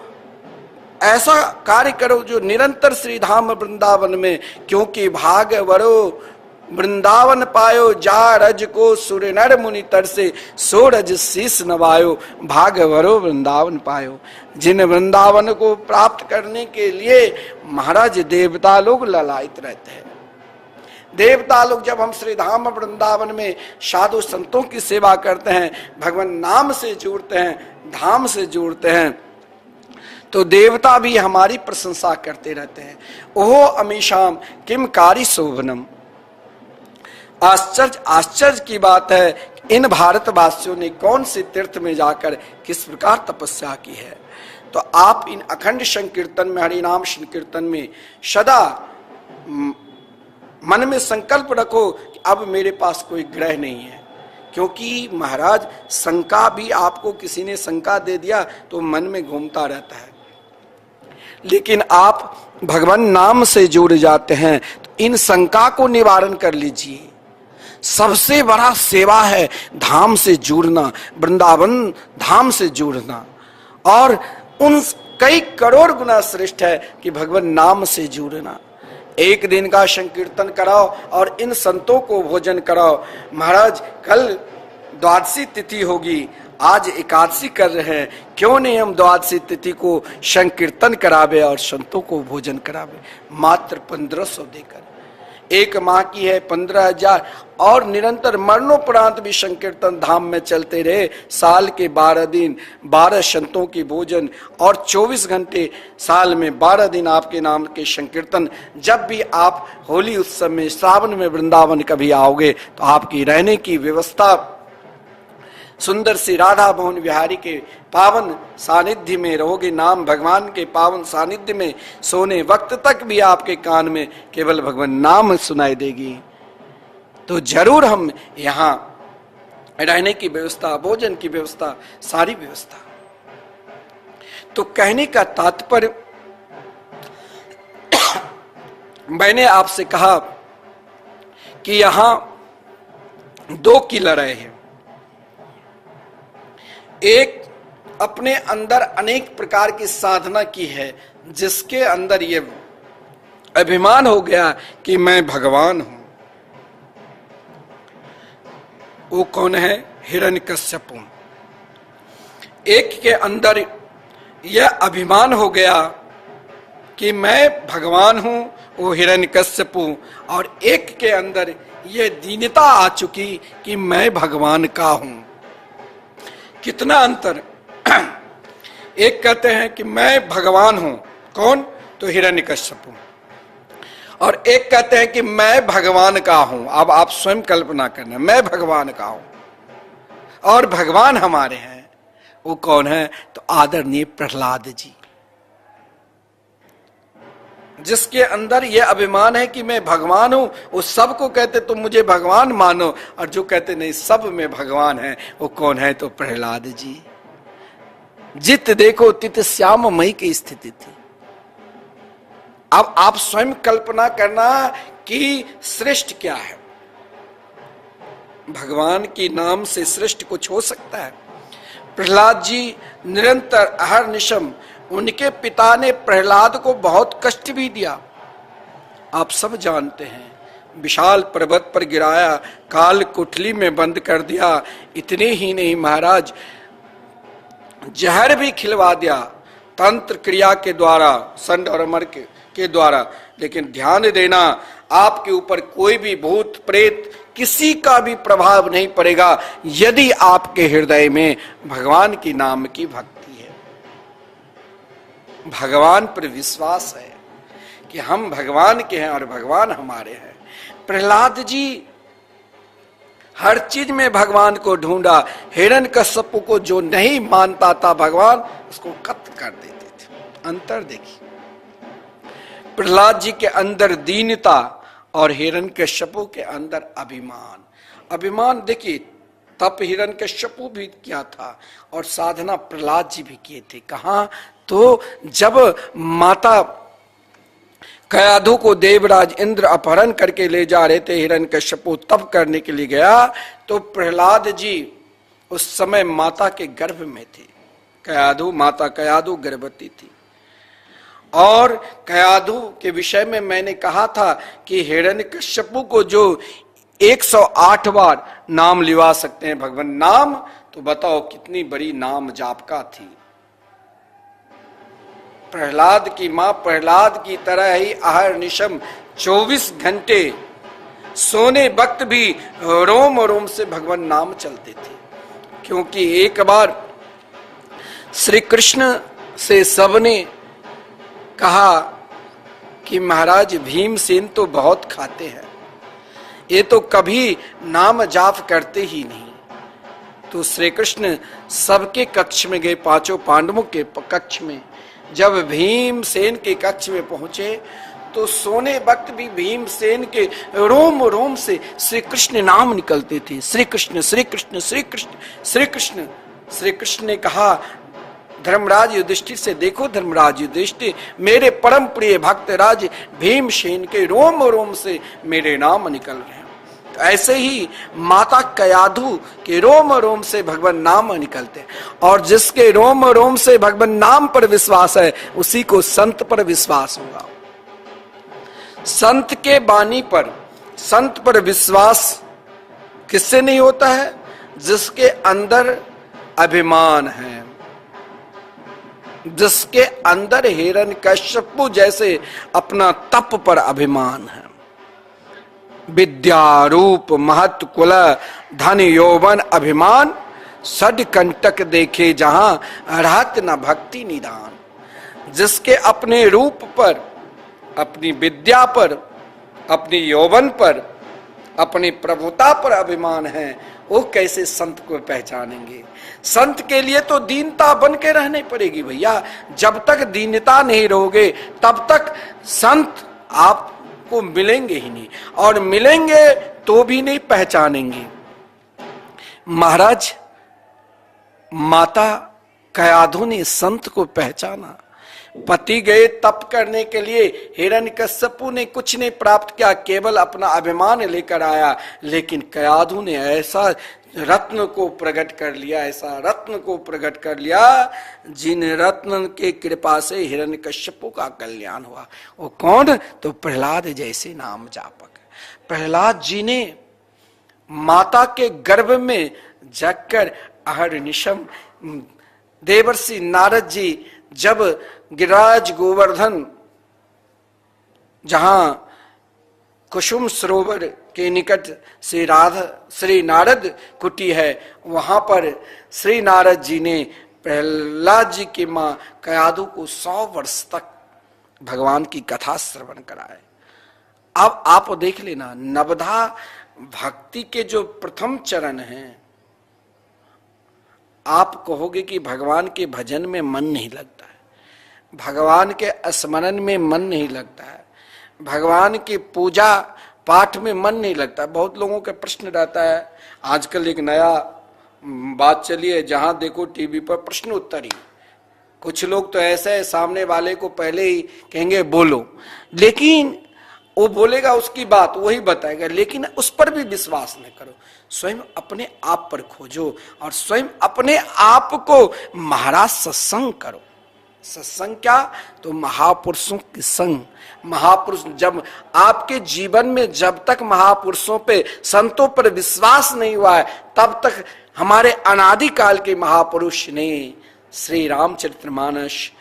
ऐसा कार्य करो जो निरंतर श्री धाम वृंदावन में, क्योंकि भाग वरो वृंदावन पायो, जा रज को सुर नर मुनि तर से सो रज शीस नवायो, भाग वरो वृंदावन पायो। जिन वृंदावन को प्राप्त करने के लिए महाराज देवता लोग ललायित रहते हैं। देवता लोग जब हम श्री धाम वृंदावन में साधु संतों की सेवा करते हैं, भगवान नाम से जोड़ते हैं, धाम से जोड़ते हैं, तो देवता भी हमारी प्रशंसा करते रहते हैं। ओहो अमीशाम किम कारी शोभनम। आश्चर्य की बात है, इन भारतवासियों ने कौन से तीर्थ में जाकर किस प्रकार तपस्या की है। तो आप इन अखंड संकीर्तन में, हरिनाम संकीर्तन में सदा मन में संकल्प रखो कि अब मेरे पास कोई ग्रह नहीं है, क्योंकि महाराज शंका भी, आपको किसी ने शंका दे दिया तो मन में घूमता रहता है, लेकिन आप भगवान नाम से जुड़ जाते हैं तो इन शंका को निवारण कर लीजिए। सबसे बड़ा सेवा है धाम से जुड़ना, वृंदावन धाम से जुड़ना, और उन कई करोड़ गुना श्रेष्ठ है कि भगवान नाम से जुड़ना। एक दिन का संकीर्तन कराओ और इन संतों को भोजन कराओ। महाराज कल द्वादशी तिथि होगी, आज एकादशी कर रहे हैं, क्यों नहीं हम द्वादशी तिथि को संकीर्तन करावे और संतों को भोजन करावे। मात्र 1500 देकर, एक माह की है 15,000, और निरंतर मरणोपरांत भी संकीर्तन धाम में चलते रहे। साल के 12 दिन 12 संतों की भोजन, और 24 घंटे साल में 12 दिन आपके नाम के संकीर्तन। जब भी आप होली उत्सव में, श्रावण में वृंदावन कभी आओगे तो आपकी रहने की व्यवस्था सुंदर सी राधा मोहन बिहारी के पावन सानिध्य में रहोगे, नाम भगवान के पावन सानिध्य में सोने वक्त तक भी आपके कान में केवल भगवान नाम सुनाई देगी, तो जरूर हम यहाँ रहने की व्यवस्था, भोजन की व्यवस्था, सारी व्यवस्था। तो कहने का तात्पर्य, मैंने आपसे कहा कि यहां दो की लड़ाई है। एक अपने अंदर अनेक प्रकार की साधना की है, जिसके अंदर ये अभिमान हो गया कि मैं भगवान हूं। वो कौन है? हिरण्यकश्यपु। एक के अंदर यह अभिमान हो गया कि मैं भगवान हूं, वो हिरण्यकश्यपु। और एक के अंदर यह दीनता आ चुकी कि मैं भगवान का हूं। कितना अंतर! एक कहते हैं कि मैं भगवान हूं, कौन? तो हिरण्यकश्यपु। और एक कहते हैं कि मैं भगवान का हूं। अब आप स्वयं कल्पना करना, मैं भगवान का हूं और भगवान हमारे हैं। वो कौन है? तो आदरणीय प्रहलाद जी, जिसके अंदर यह अभिमान है कि मैं भगवान हूं। वो सबको कहते तुम मुझे भगवान मानो, और जो कहते नहीं सब में भगवान है, वो कौन है? तो प्रहलाद जी। जित देखो तित श्याममयी की स्थिति थी। अब आप स्वयं कल्पना करना कि श्रेष्ठ क्या है। भगवान के नाम से श्रेष्ठ कुछ हो सकता है? प्रहलाद जी निरंतर अहर्निशम, उनके पिता ने प्रहलाद को बहुत कष्ट भी दिया, आप सब जानते हैं। विशाल पर्वत पर गिराया, काल कुठली में बंद कर दिया। इतने ही नहीं महाराज, जहर भी खिलवा दिया तंत्र क्रिया के द्वारा, संड और अमर के द्वारा। लेकिन ध्यान देना, आपके ऊपर कोई भी भूत प्रेत किसी का भी प्रभाव नहीं पड़ेगा यदि आपके हृदय में भगवान की नाम की भक्ति है, भगवान पर विश्वास है कि हम भगवान के हैं और भगवान हमारे हैं। प्रहलाद जी हर चीज में भगवान को ढूंढा। हिरण्यकश्यप को जो नहीं मानता था भगवान, उसको कत्ल कर देते थे। अंतर देखिए, प्रहलाद जी के अंदर दीनता और हिरण्यकश्यप के अंदर अभिमान। अभिमान देखिए, तप हिरण्यकश्यप भी किया था और साधना प्रहलाद जी भी किए थे। कहां? तो जब माता कयाधु को देवराज इंद्र अपहरण करके ले जा रहे थे, हिरण्यकश्यप तप करने के लिए गया, तो प्रहलाद जी उस समय माता के गर्भ में थे। कयाधु, माता कयाधु गर्भवती थी। और कयाधु के विषय में मैंने कहा था कि हिरण्यकश्यप को जो 108 बार नाम लिवा सकते हैं भगवान नाम, तो बताओ कितनी बड़ी नाम जापका थी। प्रहलाद की मां प्रहलाद की तरह ही अहर्निशम 24 घंटे सोने वक्त भी रोम रोम से भगवान नाम चलते थे। क्योंकि एक बार श्री कृष्ण से सबने कहा कि महाराज भीमसेन तो बहुत खाते हैं, ये तो कभी नाम जाप करते ही नहीं। तो श्री कृष्ण सबके कक्ष में गए, पांचों पांडवों के कक्ष में। जब भीमसेन के कक्ष में पहुंचे तो सोने वक्त भी भीमसेन के रोम रोम से श्री कृष्ण नाम निकलते थे। श्री कृष्ण श्री कृष्ण श्री कृष्ण श्री कृष्ण। श्री कृष्ण ने कहा धर्मराज युधिष्ठिर से, देखो धर्मराज युधिष्ठिर, मेरे परम प्रिय भक्त राज भीमसेन के रोम रोम से मेरे नाम निकल रहे हैं। तो ऐसे ही माता कयाधु के रोम रोम से भगवान नाम निकलते हैं। और जिसके रोम रोम से भगवान नाम पर विश्वास है, उसी को संत पर विश्वास होगा। संत के बानी पर, संत पर विश्वास किससे नहीं होता है? जिसके अंदर अभिमान है, जिसके अंदर हिरण्यकश्यप जैसे अपना तप पर अभिमान है। विद्या रूप महत्व कुल धन यौवन अभिमान, सड कंटक देखे जहां रहत न भक्ति निदान। जिसके अपने रूप पर, अपनी विद्या पर, अपनी यौवन पर, अपनी प्रभुता पर अभिमान है, वो कैसे संत को पहचानेंगे? संत के लिए तो दीनता बन के रहनी पड़ेगी भैया। जब तक दीनता नहीं रहोगे तब तक संत आपको मिलेंगे ही नहीं, और मिलेंगे तो भी नहीं पहचानेंगे। महाराज माता कयाधु ने संत को पहचाना। पति गए तप करने के लिए, हिरण्यकश्यपु ने कुछ नहीं प्राप्त किया, केवल अपना अभिमान लेकर आया, लेकिन कयाधु ने ऐसा रत्न को प्रकट कर लिया, ऐसा रत्न को प्रकट कर लिया जिन रत्न के कृपा से हिरण्यकश्यपु का कल्याण हुआ। वो कौन? तो प्रहलाद जैसे नाम जापक। प्रहलाद जी ने माता के गर्भ में जाकर अहर्निशम देवर्षि नारद जी जब गिरिराज गोवर्धन जहां कुसुम सरोवर के निकट श्री नारद कुटी है, वहां पर श्री नारद जी ने प्रहलाद जी की मां कयाधु को 100 वर्ष तक भगवान की कथा श्रवण कराए। अब आप देख लेना, नवधा भक्ति के जो प्रथम चरण हैं, आप कहोगे कि भगवान के भजन में मन नहीं लगता है, भगवान के स्मरण में मन नहीं लगता है, भगवान की पूजा पाठ में मन नहीं लगता। बहुत लोगों का प्रश्न रहता है, आजकल एक नया बात चली है, जहां देखो टीवी पर प्रश्न उत्तर ही। कुछ लोग तो ऐसे है, सामने वाले को पहले ही कहेंगे बोलो, लेकिन वो बोलेगा उसकी बात वही बताएगा, लेकिन उस पर भी विश्वास नहीं करो। स्वयं अपने आप पर खोजो और स्वयं अपने आप को महाराज सत्संग करो। सत्संग क्या? तो महापुरुषों के संग। महापुरुष जब आपके जीवन में, जब तक महापुरुषों पे, संतों पर विश्वास नहीं हुआ है, तब तक हमारे अनादिकाल के महापुरुष ने श्री रामचरितमानस,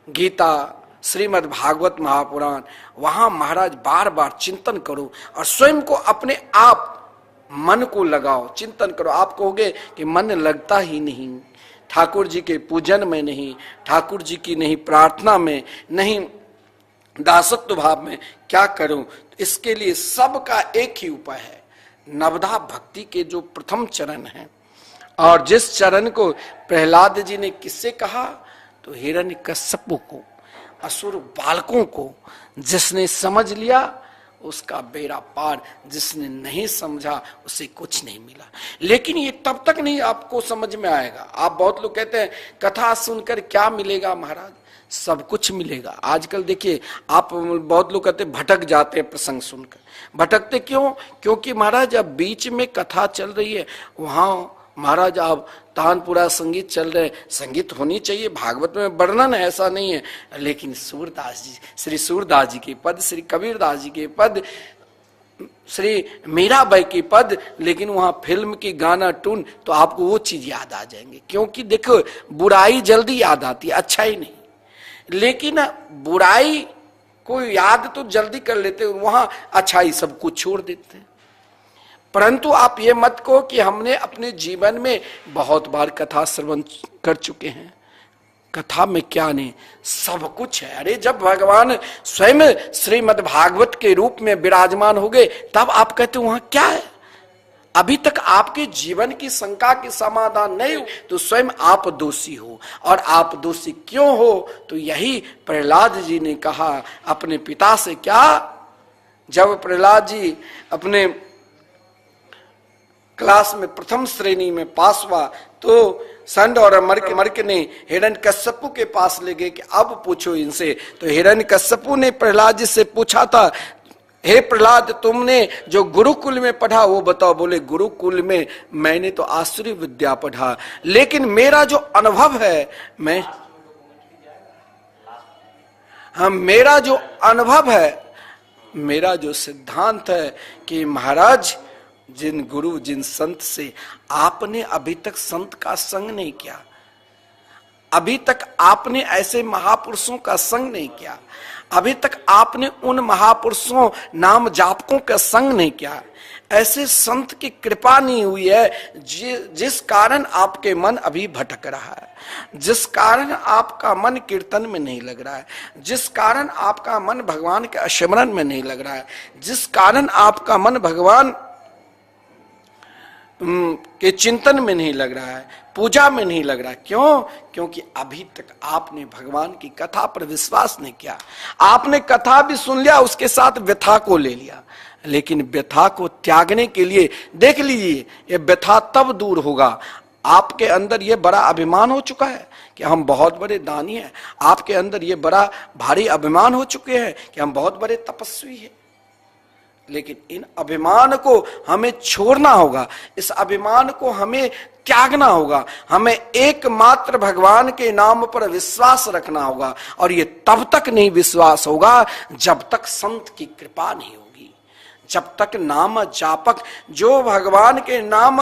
गीता, श्रीमद् भागवत महापुराण, वहां महाराज बार बार चिंतन करो और स्वयं को अपने आप मन को लगाओ, चिंतन करो। आप कहोगे कि मन लगता ही नहीं, ठाकुर जी के पूजन में नहीं, ठाकुर जी की नहीं प्रार्थना में नहीं, दासत्व भाव में, क्या करूं? इसके लिए सबका एक ही उपाय है, नवधा भक्ति के जो प्रथम चरण है, और जिस चरण को प्रहलाद जी ने किससे कहा? तो हिरण्यकश्यपु को, असुर बालकों को। जिसने समझ लिया उसका बेड़ा पार, जिसने नहीं समझा उसे कुछ नहीं मिला। लेकिन ये तब तक नहीं आपको समझ में आएगा। आप बहुत लोग कहते हैं कथा सुनकर क्या मिलेगा महाराज? सब कुछ मिलेगा। आजकल देखिए, आप बहुत लोग कहते हैं भटक जाते हैं प्रसंग सुनकर। भटकते क्यों? क्योंकि महाराज अब बीच में कथा चल रही है, वहां महाराज आप तानपुरा संगीत चल रहे, संगीत होनी चाहिए, भागवत में वर्णन ऐसा नहीं है, लेकिन सूरदास जी, श्री सूरदास जी के पद, श्री कबीरदास जी के पद, श्री मीराबाई के पद, लेकिन वहां फिल्म की गाना टून, तो आपको वो चीज याद आ जाएंगे। क्योंकि देखो, बुराई जल्दी याद आती है, अच्छाई नहीं। लेकिन बुराई को याद तो जल्दी कर लेते, वहां अच्छाई सब कुछ छोड़ देते हैं। परंतु आप ये मत कहो कि हमने अपने जीवन में बहुत बार कथा श्रवण कर चुके हैं, कथा में क्या नहीं, सब कुछ है। अरे जब भगवान स्वयं श्रीमद् भागवत के रूप में विराजमान हो गए, तब आप कहते वहां क्या है? अभी तक आपके जीवन की शंका के समाधान नहीं हो, तो स्वयं आप दोषी हो। और आप दोषी क्यों हो? तो यही प्रहलाद जी ने कहा अपने पिता से। क्या? जब प्रहलाद जी अपने क्लास में प्रथम श्रेणी में पास हुआ, तो संड और मर्क ने हिरण्यकश्यपु के पास ले गए कि अब पूछो इनसे। तो हिरण्यकश्यपु ने प्रहलाद जी से पूछा था, हे प्रहलाद, तुमने जो गुरुकुल में पढ़ा वो बताओ। बोले, गुरुकुल में मैंने तो आसुरी विद्या पढ़ा, लेकिन मेरा जो अनुभव है, मेरा जो अनुभव है, मेरा जो सिद्धांत है कि महाराज जिन गुरु, जिन संत से आपने अभी तक संत का संग नहीं किया, अभी तक आपने ऐसे महापुरुषों का संग नहीं किया, अभी तक आपने उन महापुरुषों नाम जापकों का संग नहीं किया, ऐसे संत की कृपा नहीं हुई है जिस कारण आपके मन अभी भटक रहा है, जिस कारण आपका मन कीर्तन में नहीं लग रहा है, जिस कारण आपका मन भगवान के स्मरण में नहीं लग रहा है, जिस कारण आपका मन भगवान के चिंतन में नहीं लग रहा है, पूजा में नहीं लग रहा। क्यों? क्योंकि अभी तक आपने भगवान की कथा पर विश्वास नहीं किया। आपने कथा भी सुन लिया, उसके साथ व्यथा को ले लिया, लेकिन व्यथा को त्यागने के लिए देख लीजिए, ये व्यथा तब दूर होगा। आपके अंदर ये बड़ा अभिमान हो चुका है कि हम बहुत बड़े दानी हैं, आपके अंदर ये बड़ा भारी अभिमान हो चुके हैं कि हम बहुत बड़े तपस्वी हैं। लेकिन इन अभिमान को हमें छोड़ना होगा, इस अभिमान को हमें त्यागना होगा, हमें एकमात्र भगवान के नाम पर विश्वास रखना होगा। और ये तब तक नहीं विश्वास होगा जब तक संत की कृपा नहीं होगी, जब तक नाम जापक जो भगवान के नाम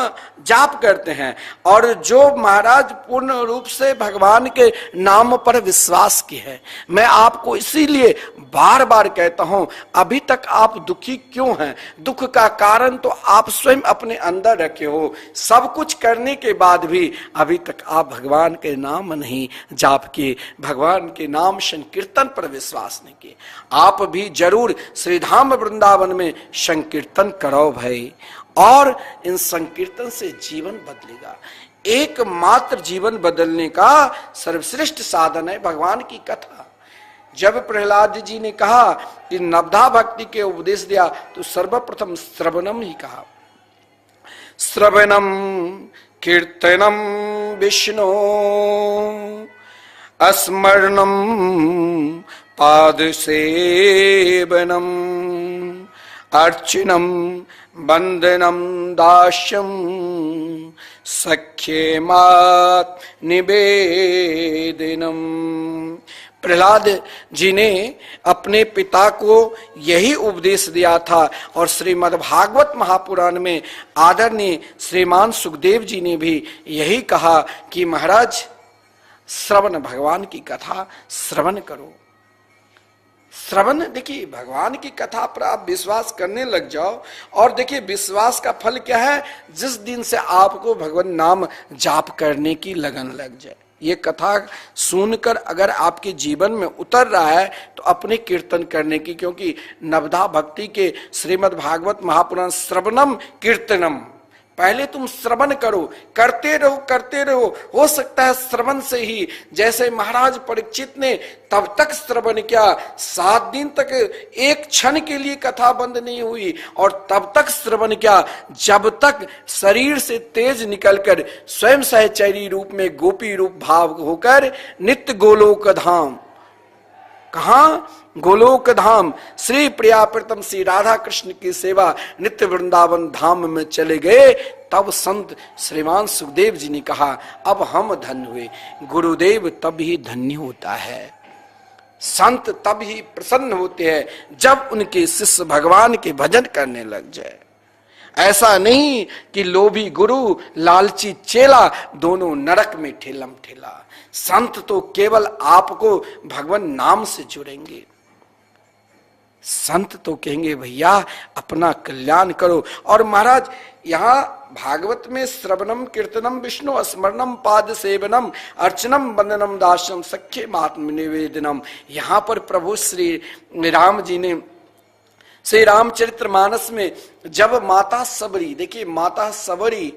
जाप करते हैं और जो महाराज पूर्ण रूप से भगवान के नाम पर विश्वास की है। मैं आपको इसीलिए बार बार कहता हूं, अभी तक आप दुखी क्यों हैं? दुख का कारण तो आप स्वयं अपने अंदर रखे हो। सब कुछ करने के बाद भी अभी तक आप भगवान के नाम नहीं जाप किए, भगवान के नाम संकीर्तन पर विश्वास नहीं किए। आप भी जरूर श्रीधाम वृंदावन में संकीर्तन करो भाई, और इन संकीर्तन से जीवन बदलेगा। एकमात्र जीवन बदलने का सर्वश्रेष्ठ साधन है भगवान की कथा। जब प्रहलाद जी ने कहा कि नवधा भक्ति के उपदेश दिया, तो सर्वप्रथम श्रवणम ही कहा। श्रवणम कीर्तनम विष्णु स्मरणम पाद सेवनम अर्चनम वंदनम दास्यम सख्येमात् निवेदनम। प्रहलाद जी ने अपने पिता को यही उपदेश दिया था, और श्रीमद् भागवत महापुराण में आदरणीय श्रीमान सुखदेव जी ने भी यही कहा कि महाराज श्रवण, भगवान की कथा श्रवण करो। श्रवण, देखिए भगवान की कथा पर आप विश्वास करने लग जाओ, और देखिए विश्वास का फल क्या है? जिस दिन से आपको भगवान नाम जाप करने की लगन लग जाए। ये कथा सुनकर अगर आपके जीवन में उतर रहा है तो अपने कीर्तन करने की, क्योंकि नवधा भक्ति के श्रीमद् भागवत महापुराण श्रवणम कीर्तनम, पहले तुम श्रवण करो, करते रहो करते रहो। हो सकता है श्रवण से ही, जैसे महाराज परीक्षित ने तब तक श्रवण किया, 7 दिन तक एक क्षण के लिए कथा बंद नहीं हुई, और तब तक श्रवण किया जब तक शरीर से तेज निकलकर स्वयं सहचरी रूप में गोपी रूप भाव होकर नित्य गोलोक धाम, कहा? गोलोक धाम, श्री प्रिया प्रीतम श्री राधा कृष्ण की सेवा नित्य वृंदावन धाम में चले गए। तब संत श्रीमान सुखदेव जी ने कहा, अब हम धन्य हुए। गुरुदेव तब ही धन्य होता है, संत तब ही प्रसन्न होते हैं जब उनके शिष्य भगवान के भजन करने लग जाए। ऐसा नहीं कि लोभी गुरु लालची चेला दोनों नरक में ठेलम ठेला। संत तो केवल आपको भगवान नाम से जुड़ेंगे। संत तो कहेंगे भैया अपना कल्याण करो। और महाराज यहाँ भागवत में श्रवणम कीर्तनम विष्णु स्मरणम पाद सेवनम अर्चनम वंदनम दास्यम सख्य महात्म निवेदनम, यहाँ पर प्रभु श्री राम जी ने श्री रामचरित्र मानस में जब माता सबरी, देखिए माता सबरी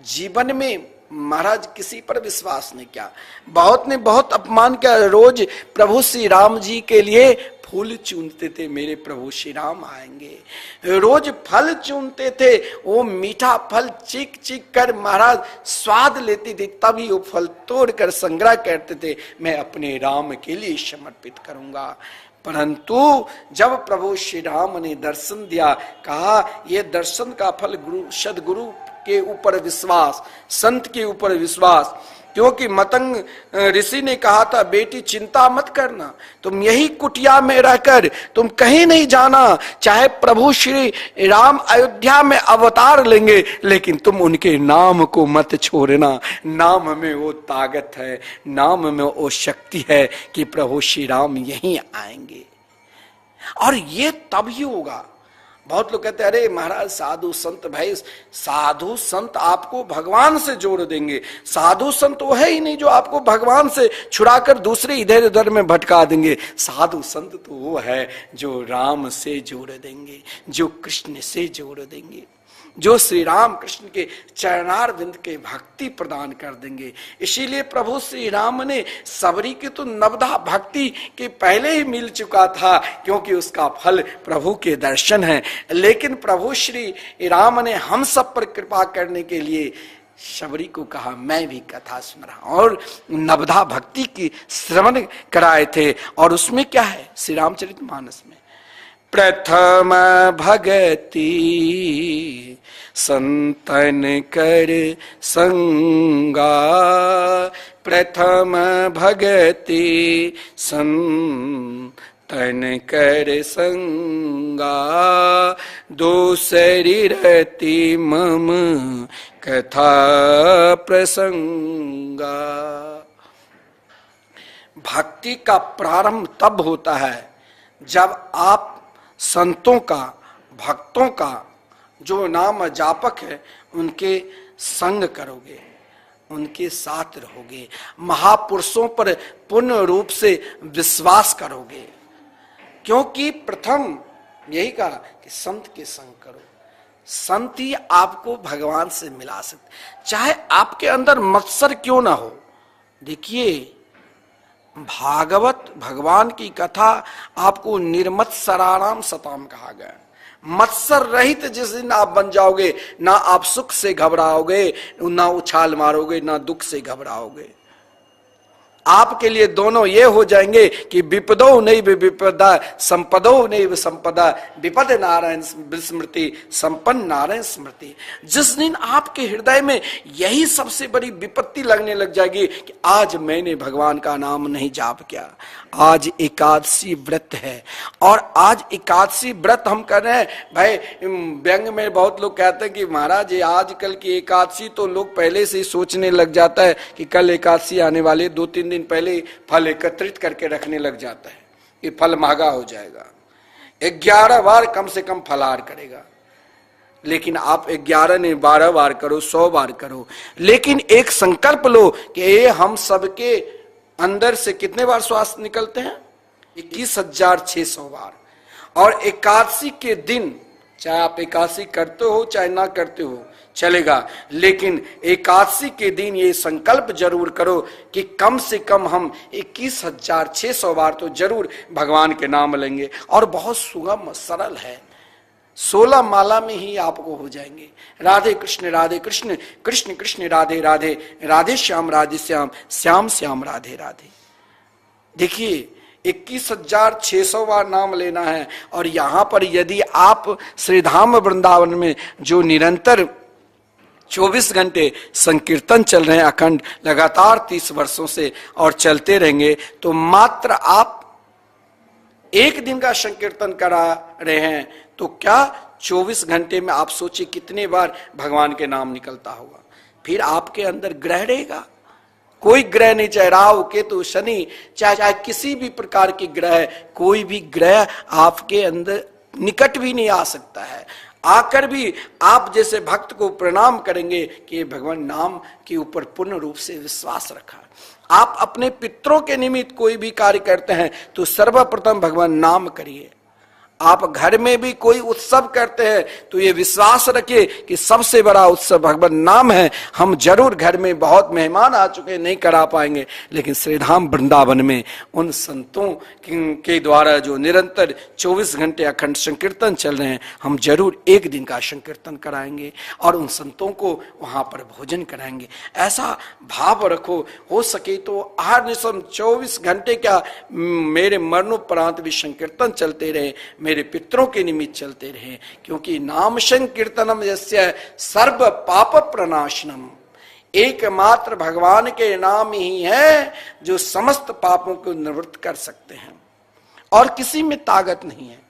जीवन में महाराज किसी पर विश्वास नहीं किया, बहुत ने बहुत अपमान किया। रोज प्रभु श्री राम जी के लिए फूल चुनते थे, मेरे प्रभु श्री राम आएंगे। रोज फल चुनते थे, वो मीठा फल चीख चीख कर महाराज स्वाद लेते थे, तभी वो फल तोड़कर संग्रह करते थे, मैं अपने राम के लिए समर्पित करूंगा। परंतु जब प्रभु श्री राम ने दर्शन दिया, कहा ये दर्शन का फल गुरु सदगुरु के ऊपर विश्वास, संत के ऊपर विश्वास। क्योंकि मतंग ऋषि ने कहा था, बेटी चिंता मत करना, तुम यही कुटिया में रहकर तुम कहीं नहीं जाना, चाहे प्रभु श्री राम अयोध्या में अवतार लेंगे, लेकिन तुम उनके नाम को मत छोड़ना। नाम में वो ताकत है, नाम में वो शक्ति है कि प्रभु श्री राम यहीं आएंगे। और ये तभी होगा। बहुत लोग कहते हैं अरे महाराज साधु संत, भाई साधु संत आपको भगवान से जोड़ देंगे। साधु संत वो है ही नहीं जो आपको भगवान से छुड़ाकर दूसरे इधर उधर में भटका देंगे। साधु संत तो वो है जो राम से जोड़ देंगे, जो कृष्ण से जोड़ देंगे। जो श्री राम कृष्ण के चरणारविंद के भक्ति प्रदान कर देंगे। इसीलिए प्रभु श्री राम ने सबरी की तो नवधा भक्ति के पहले ही मिल चुका था, क्योंकि उसका फल प्रभु के दर्शन है। लेकिन प्रभु श्री राम ने हम सब पर कृपा करने के लिए शबरी को कहा मैं भी कथा सुन रहा हूं, और नवधा भक्ति की श्रवण कराए थे। और उसमें क्या है, श्री रामचरितमानस में प्रथम भगति संतन कर संगा, प्रथम भगति संतन कर संगा, दूसरी रति मम कथा प्रसंगा। भक्ति का प्रारंभ तब होता है जब आप संतों का, भक्तों का, जो नाम जापक है, उनके संग करोगे, उनके साथ रहोगे, महापुरुषों पर पूर्ण रूप से विश्वास करोगे। क्योंकि प्रथम यही कहा कि संत के संग करो। संत ही आपको भगवान से मिला सकते, चाहे आपके अंदर मत्सर क्यों ना हो। देखिए भागवत भगवान की कथा आपको निर्मत्सराणाम सताम कहा गया। मत्सर रहित जिस दिन आप बन जाओगे, ना आप सुख से घबराओगे, ना उछाल मारोगे, ना दुख से घबराओगे। आपके लिए दोनों ये हो जाएंगे कि विपदो नहीं विपदा, संपदो नहीं संपदा, विपद नारायण स्मृति, संपन्न नारायण स्मृति। जिस दिन आपके हृदय में यही सबसे बड़ी विपत्ति लगने लग जाएगी कि आज मैंने भगवान का नाम नहीं जाप किया, आज एकादशी व्रत है, और आज एकादशी व्रत हम कर रहे हैं। भाई व्यंग में बहुत लोग कहते हैं कि महाराज ये आजकल की एकादशी तो लोग पहले से ही सोचने लग जाता है कि कल एकादशी आने वाले, 2-3 दिन पहले फल एकत्रित करके रखने लग जाता है कि फल महंगा हो जाएगा। 11 बार कम से कम फलाहार करेगा। लेकिन आप 11 ने 12 बार करो, 100 बार करो, लेकिन एक संकल्प लो कि ये हम सबके अंदर से कितने बार श्वास निकलते हैं, 21,600 बार। और एकादशी के दिन, चाहे आप एकादशी करते हो चाहे ना करते हो चलेगा, लेकिन एकादशी के दिन ये संकल्प जरूर करो कि कम से कम हम 21,600 बार तो जरूर भगवान के नाम लेंगे। और बहुत सुगम सरल है, 16 माला में ही आपको हो जाएंगे। राधे कृष्ण कृष्ण कृष्ण राधे राधे, राधे श्याम श्याम श्याम राधे राधे। देखिए 21,600 बार नाम लेना है। और यहां पर यदि आप श्रीधाम वृंदावन में जो निरंतर 24 घंटे संकीर्तन चल रहे हैं अखंड, लगातार 30 वर्षों से और चलते रहेंगे, तो मात्र आप एक दिन का संकीर्तन करा रहे हैं, तो क्या 24 घंटे में आप सोचिए कितने बार भगवान के नाम निकलता होगा। फिर आपके अंदर ग्रह रहेगा, कोई ग्रह नहीं, चाहे राहु केतु शनि, चाहे किसी भी प्रकार की ग्रह, कोई भी ग्रह आपके अंदर निकट भी नहीं आ सकता है। आकर भी आप जैसे भक्त को प्रणाम करेंगे कि भगवान नाम के ऊपर पूर्ण रूप से विश्वास रखा। आप अपने पितरों के निमित्त कोई भी कार्य करते हैं तो सर्वप्रथम भगवान नाम करिए। आप घर में भी कोई उत्सव करते हैं तो ये विश्वास रखिए कि सबसे बड़ा उत्सव भगवान नाम है। हम जरूर घर में बहुत मेहमान आ चुके, नहीं करा पाएंगे, लेकिन श्रीधाम वृंदावन में उन संतों के द्वारा जो निरंतर 24 घंटे अखंड संकीर्तन चल रहे हैं, हम जरूर एक दिन का संकीर्तन कराएंगे और उन संतों को वहां पर भोजन कराएंगे। ऐसा भाव रखो। हो सके तो आर्निशम 24 घंटे क्या, मेरे मरणोपरांत भी संकीर्तन चलते रहे, मेरे पितरों के निमित्त चलते रहे, क्योंकि नाम संकीर्तनम यस्य सर्व पाप प्रनाशनम। एकमात्र भगवान के नाम ही है जो समस्त पापों को निवृत्त कर सकते हैं, और किसी में ताकत नहीं है।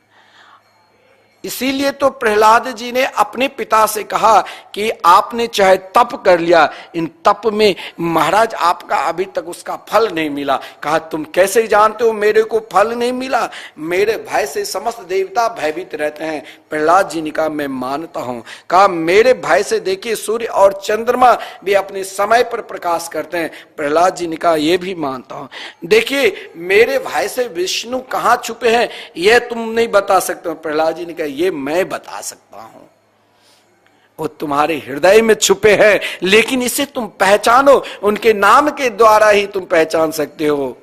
इसीलिए तो प्रहलाद जी ने अपने पिता से कहा कि आपने चाहे तप कर लिया, इन तप में महाराज आपका अभी तक उसका फल नहीं मिला। कहा तुम कैसे जानते हो मेरे को फल नहीं मिला? मेरे भय से समस्त देवता भयभीत रहते हैं। प्रहलाद जी ने कहा मैं मानता हूं। कहा मेरे भय से देखिए सूर्य और चंद्रमा भी अपने समय पर प्रकाश करते हैं। प्रहलाद जी ने कहा यह भी मानता हूं। देखिए मेरे भय से विष्णु कहां छुपे हैं यह तुम नहीं बता सकते हो। प्रहलाद जी ने कहा ये मैं बता सकता हूं। वो तुम्हारे हृदय में छुपे हैं, लेकिन इसे तुम पहचानो, उनके नाम के द्वारा ही तुम पहचान सकते हो।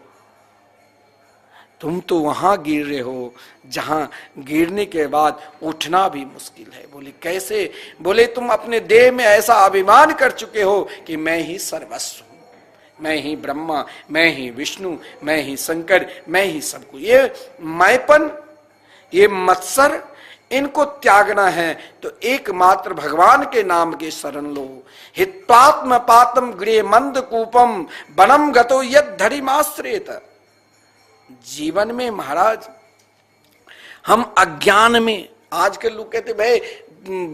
तुम तो वहां गिर रहे हो जहां गिरने के बाद उठना भी मुश्किल है। बोले कैसे? बोले तुम अपने देह में ऐसा अभिमान कर चुके हो कि मैं ही सर्वस्व हूं, मैं ही ब्रह्मा, मैं ही विष्णु, मैं ही शंकर, मैं ही सब कुछ। ये मैंपन, ये मत्सर, इनको त्यागना है तो एकमात्र भगवान के नाम के शरण लो। हित्वात्म पातम गृह मंद कूपम बनम गतो यद धरिमाश्रेत। जीवन में महाराज हम अज्ञान में, आजकल लोग कहते भाई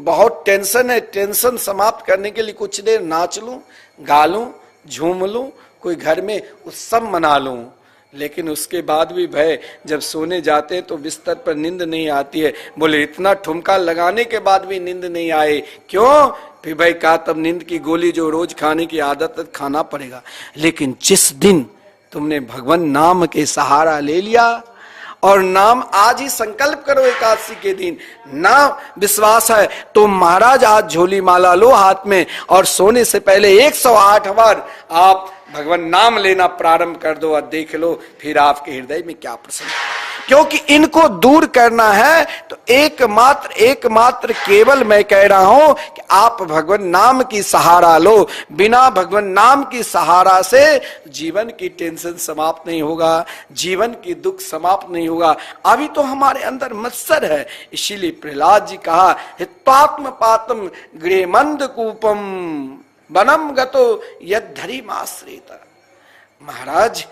बहुत टेंशन है, टेंशन समाप्त करने के लिए कुछ देर नाच लूं, गा लूं, झूम लूं, कोई घर में उत्सव मना लूं, लेकिन उसके बाद भी भय जब सोने जाते हैं तो बिस्तर पर नींद नहीं आती है। बोले इतना ठुमका लगाने के बाद भी नींद नहीं आए, क्यों? फिर भाई कहा तब नींद की गोली जो रोज खाने की आदत है खाना पड़ेगा। लेकिन जिस दिन तुमने भगवान नाम के सहारा ले लिया, और नाम आज ही संकल्प करो एकादशी के दिन, ना विश्वास है तो महाराज आज झोली माला लो हाथ में और सोने से पहले 108 बार आप भगवान नाम लेना प्रारंभ कर दो और देख लो फिर आपके हृदय में क्या प्रसन्न। क्योंकि इनको दूर करना है तो एकमात्र केवल मैं कह रहा हूं कि आप भगवान नाम की सहारा लो। बिना भगवान नाम की सहारा से जीवन की टेंशन समाप्त नहीं होगा, जीवन की दुख समाप्त नहीं होगा। अभी तो हमारे अंदर मत्सर है, इसीलिए प्रहलाद जी कहा हित्वात्म पातम गृहमंद कूपम बनम गतो यद धरिमाश्रित। महाराज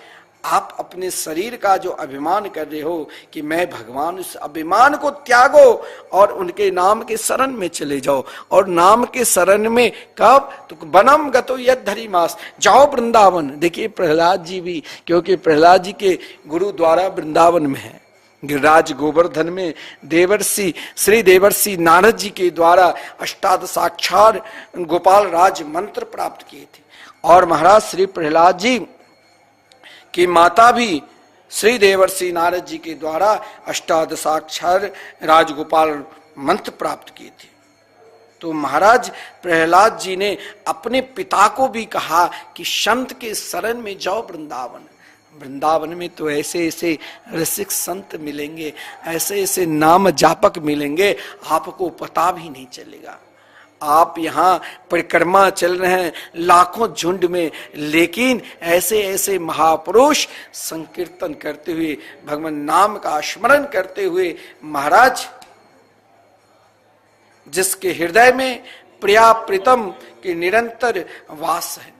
आप अपने शरीर का जो अभिमान कर रहे हो कि मैं भगवान, उस अभिमान को त्यागो और उनके नाम के शरण में चले जाओ। और नाम के शरण में कब? तो बनम गतो यद धरिमास, जाओ वृंदावन। देखिए प्रहलाद जी भी, क्योंकि प्रहलाद जी के गुरु द्वारा वृंदावन में है, गिरिराज गोवर्धन में देवर्षि श्री देवर्षि नारद जी के द्वारा अष्टादशाक्षर गोपाल राज मंत्र प्राप्त किए थे। और महाराज श्री प्रहलाद जी की माता भी श्री देवर्षि नारद जी के द्वारा अष्टादशाक्षर राजगोपाल मंत्र प्राप्त किए थे। तो महाराज प्रहलाद जी ने अपने पिता को भी कहा कि संत के शरण में जाओ वृंदावन। वृंदावन में तो ऐसे ऐसे रसिक संत मिलेंगे, ऐसे ऐसे नाम जापक मिलेंगे, आपको पता भी नहीं चलेगा। आप यहाँ परिक्रमा चल रहे हैं लाखों झुंड में, लेकिन ऐसे ऐसे महापुरुष संकीर्तन करते हुए, भगवान नाम का स्मरण करते हुए, महाराज जिसके हृदय में प्रिया प्रीतम के निरंतर वास है,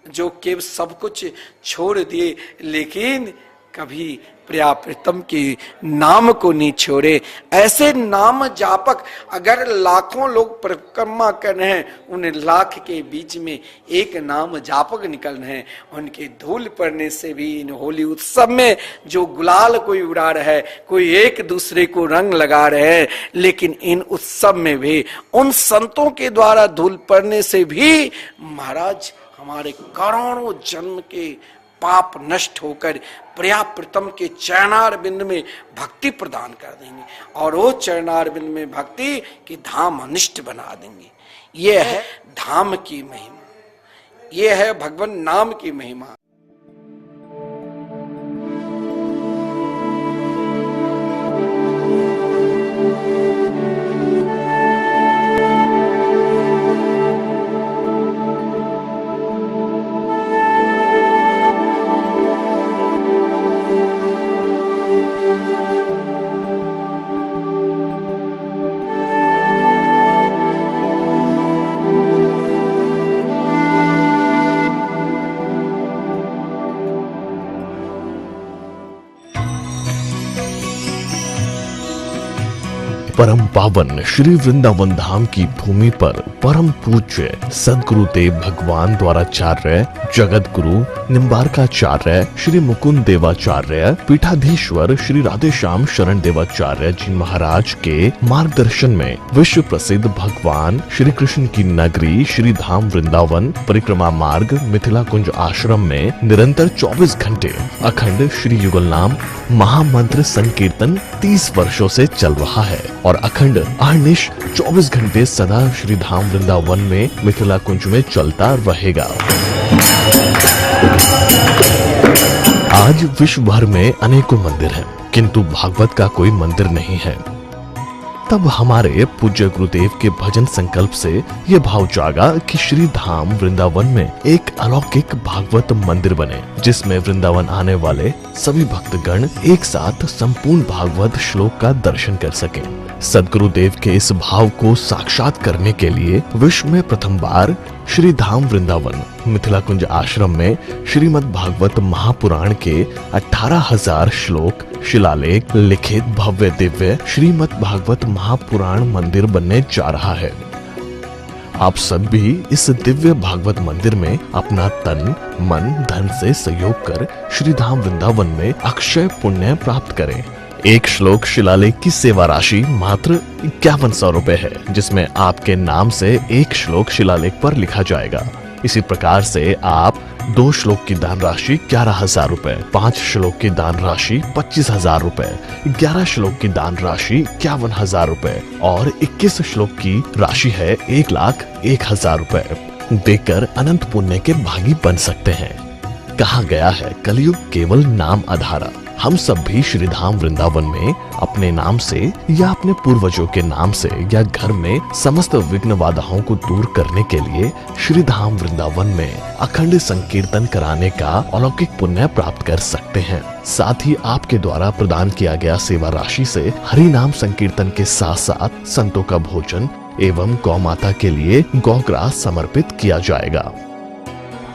जो केवल सब कुछ छोड़ दिए लेकिन कभी प्रिया प्रीतम के नाम को नहीं छोड़े। ऐसे नाम जापक अगर लाखों लोग परिक्रमा कर रहे हैं, उन लाख के बीच में एक नाम जापक निकल रहे हैं, उनके धूल पड़ने से भी इन होली उत्सव में जो गुलाल कोई उड़ा रहा है, कोई एक दूसरे को रंग लगा रहे हैं, लेकिन इन उत्सव में भी उन संतों के द्वारा धूल पड़ने से भी महाराज हमारे करोड़ों जन्म के पाप नष्ट होकर प्रिया प्रीतम के चरणारविंद में भक्ति प्रदान कर देंगे और वो चरणारविंद में भक्ति की धाम अनिष्ट बना देंगे। ये है धाम की महिमा, ये है भगवान नाम की महिमा। परम पावन श्री वृंदावन धाम की भूमि पर परम पूज्य सदगुरुदेव भगवान द्वाराचार्य जगत गुरु निम्बारकाचार्य श्री मुकुंद देवाचार्य पीठाधीश्वर श्री राधेश्याम शरण देवाचार्य जी महाराज के मार्गदर्शन में विश्व प्रसिद्ध भगवान श्री कृष्ण की नगरी श्री धाम वृंदावन परिक्रमा मार्ग मिथिला कुंज आश्रम में निरंतर 24 घंटे अखंड श्री युगल नाम महामंत्र संकीर्तन 30 वर्षों से चल रहा है और अखंड अहर्निश 24 घंटे सदा श्री धाम वृंदावन में मिथिला कुंज में चलता रहेगा। आज विश्व भर में अनेकों मंदिर हैं, किंतु भागवत का कोई मंदिर नहीं है। तब हमारे पूज्य गुरुदेव के भजन संकल्प से ये भाव जागा कि श्री धाम वृंदावन में एक अलौकिक भागवत मंदिर बने, जिसमें वृंदावन आने वाले सभी भक्तगण एक साथ संपूर्ण भागवत श्लोक का दर्शन कर सकें। सदगुरुदेव के इस भाव को साक्षात करने के लिए विश्व में प्रथम बार श्री धाम वृंदावन मिथिला कुंज आश्रम में श्रीमद् भागवत महापुराण के 18,000 श्लोक शिलालेख लिखित भव्य दिव्य श्रीमद् भागवत महापुराण मंदिर बनने जा रहा है। आप सब भी इस दिव्य भागवत मंदिर में अपना तन मन धन से सहयोग कर श्री धाम वृंदावन में अक्षय पुण्य प्राप्त करें। एक श्लोक शिलालेख की सेवा राशि मात्र 5100 रुपए है, जिसमें आपके नाम से एक श्लोक शिलालेख पर लिखा जाएगा। इसी प्रकार से आप 2 श्लोक की दान राशि 11,000 रुपए, 5 श्लोक की दान राशि 25,000 रुपए, 11 श्लोक की दान राशि 51,000 रुपए और 21 श्लोक की राशि है 1,01,000 रुपए देकर अनंत पुण्य के भागी बन सकते हैं। कहा गया है कलयुग केवल नाम आधारा। हम सब भी श्री धाम वृंदावन में अपने नाम से या अपने पूर्वजों के नाम से या घर में समस्त विघ्न बाधाओं को दूर करने के लिए श्री धाम वृंदावन में अखंड संकीर्तन कराने का अलौकिक पुण्य प्राप्त कर सकते हैं। साथ ही आपके द्वारा प्रदान किया गया सेवा राशि से हरि नाम संकीर्तन के साथ साथ संतों का भोजन एवं गौ माता के लिए गौग्रास समर्पित किया जाएगा।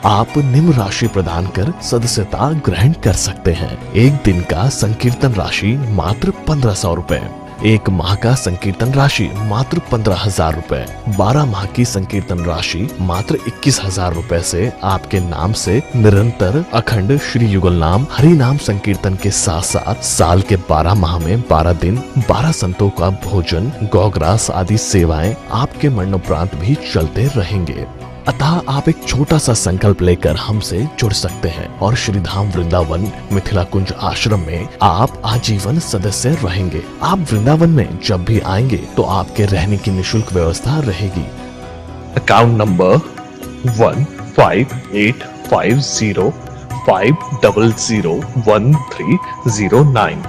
आप निम्न राशि प्रदान कर सदस्यता ग्रहण कर सकते हैं। एक दिन का संकीर्तन राशि मात्र 1500 रुपए, एक माह का संकीर्तन राशि मात्र 15,000 रुपए, 12 माह की संकीर्तन राशि मात्र 21,000 रुपए से आपके नाम से निरंतर अखंड श्री युगल नाम हरि नाम संकीर्तन के साथ साथ साल के 12 माह में 12 दिन 12 संतों का भोजन गौग्रास आदि सेवाएं आपके मरणोपरांत भी चलते रहेंगे। अतः आप एक छोटा सा संकल्प लेकर हमसे जुड़ सकते हैं और श्री धाम वृंदावन मिथिला कुंज आश्रम में आप आजीवन सदस्य रहेंगे। आप वृंदावन में जब भी आएंगे तो आपके रहने की निशुल्क व्यवस्था रहेगी। Account number 158505001309।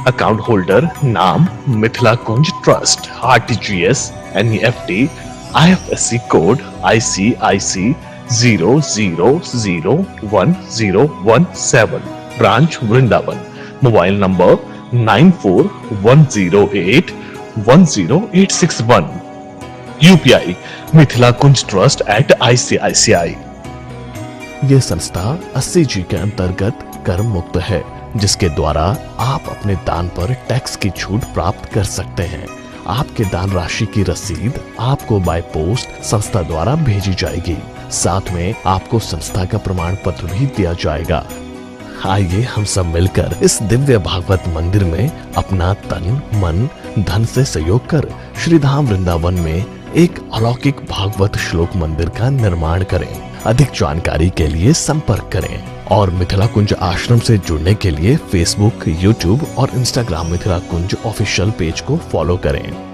अकाउंट होल्डर नाम Mithila Kunj trust, RTGS, NEFT, IFSC code ICIC 0001017, branch Vrindavan. Mobile number 9410810861। UPI Mithila Kunj trust @ICICI। ये संस्था 80G के अंतर्गत कर मुक्त है, जिसके द्वारा आप अपने दान पर टैक्स की छूट प्राप्त कर सकते हैं। आपके दान राशि की रसीद आपको बाय पोस्ट संस्था द्वारा भेजी जाएगी। साथ में आपको संस्था का प्रमाण पत्र भी दिया जाएगा। आइए हम सब मिलकर इस दिव्य भागवत मंदिर में अपना तन मन धन से सहयोग कर श्री धाम वृंदावन में एक अलौकिक भागवत श्लोक मंदिर का निर्माण करें। अधिक जानकारी के लिए संपर्क करें और मिथिला कुंज आश्रम से जुड़ने के लिए फेसबुक, यूट्यूब और इंस्टाग्राम मिथिला कुंज ऑफिशियल पेज को फॉलो करें।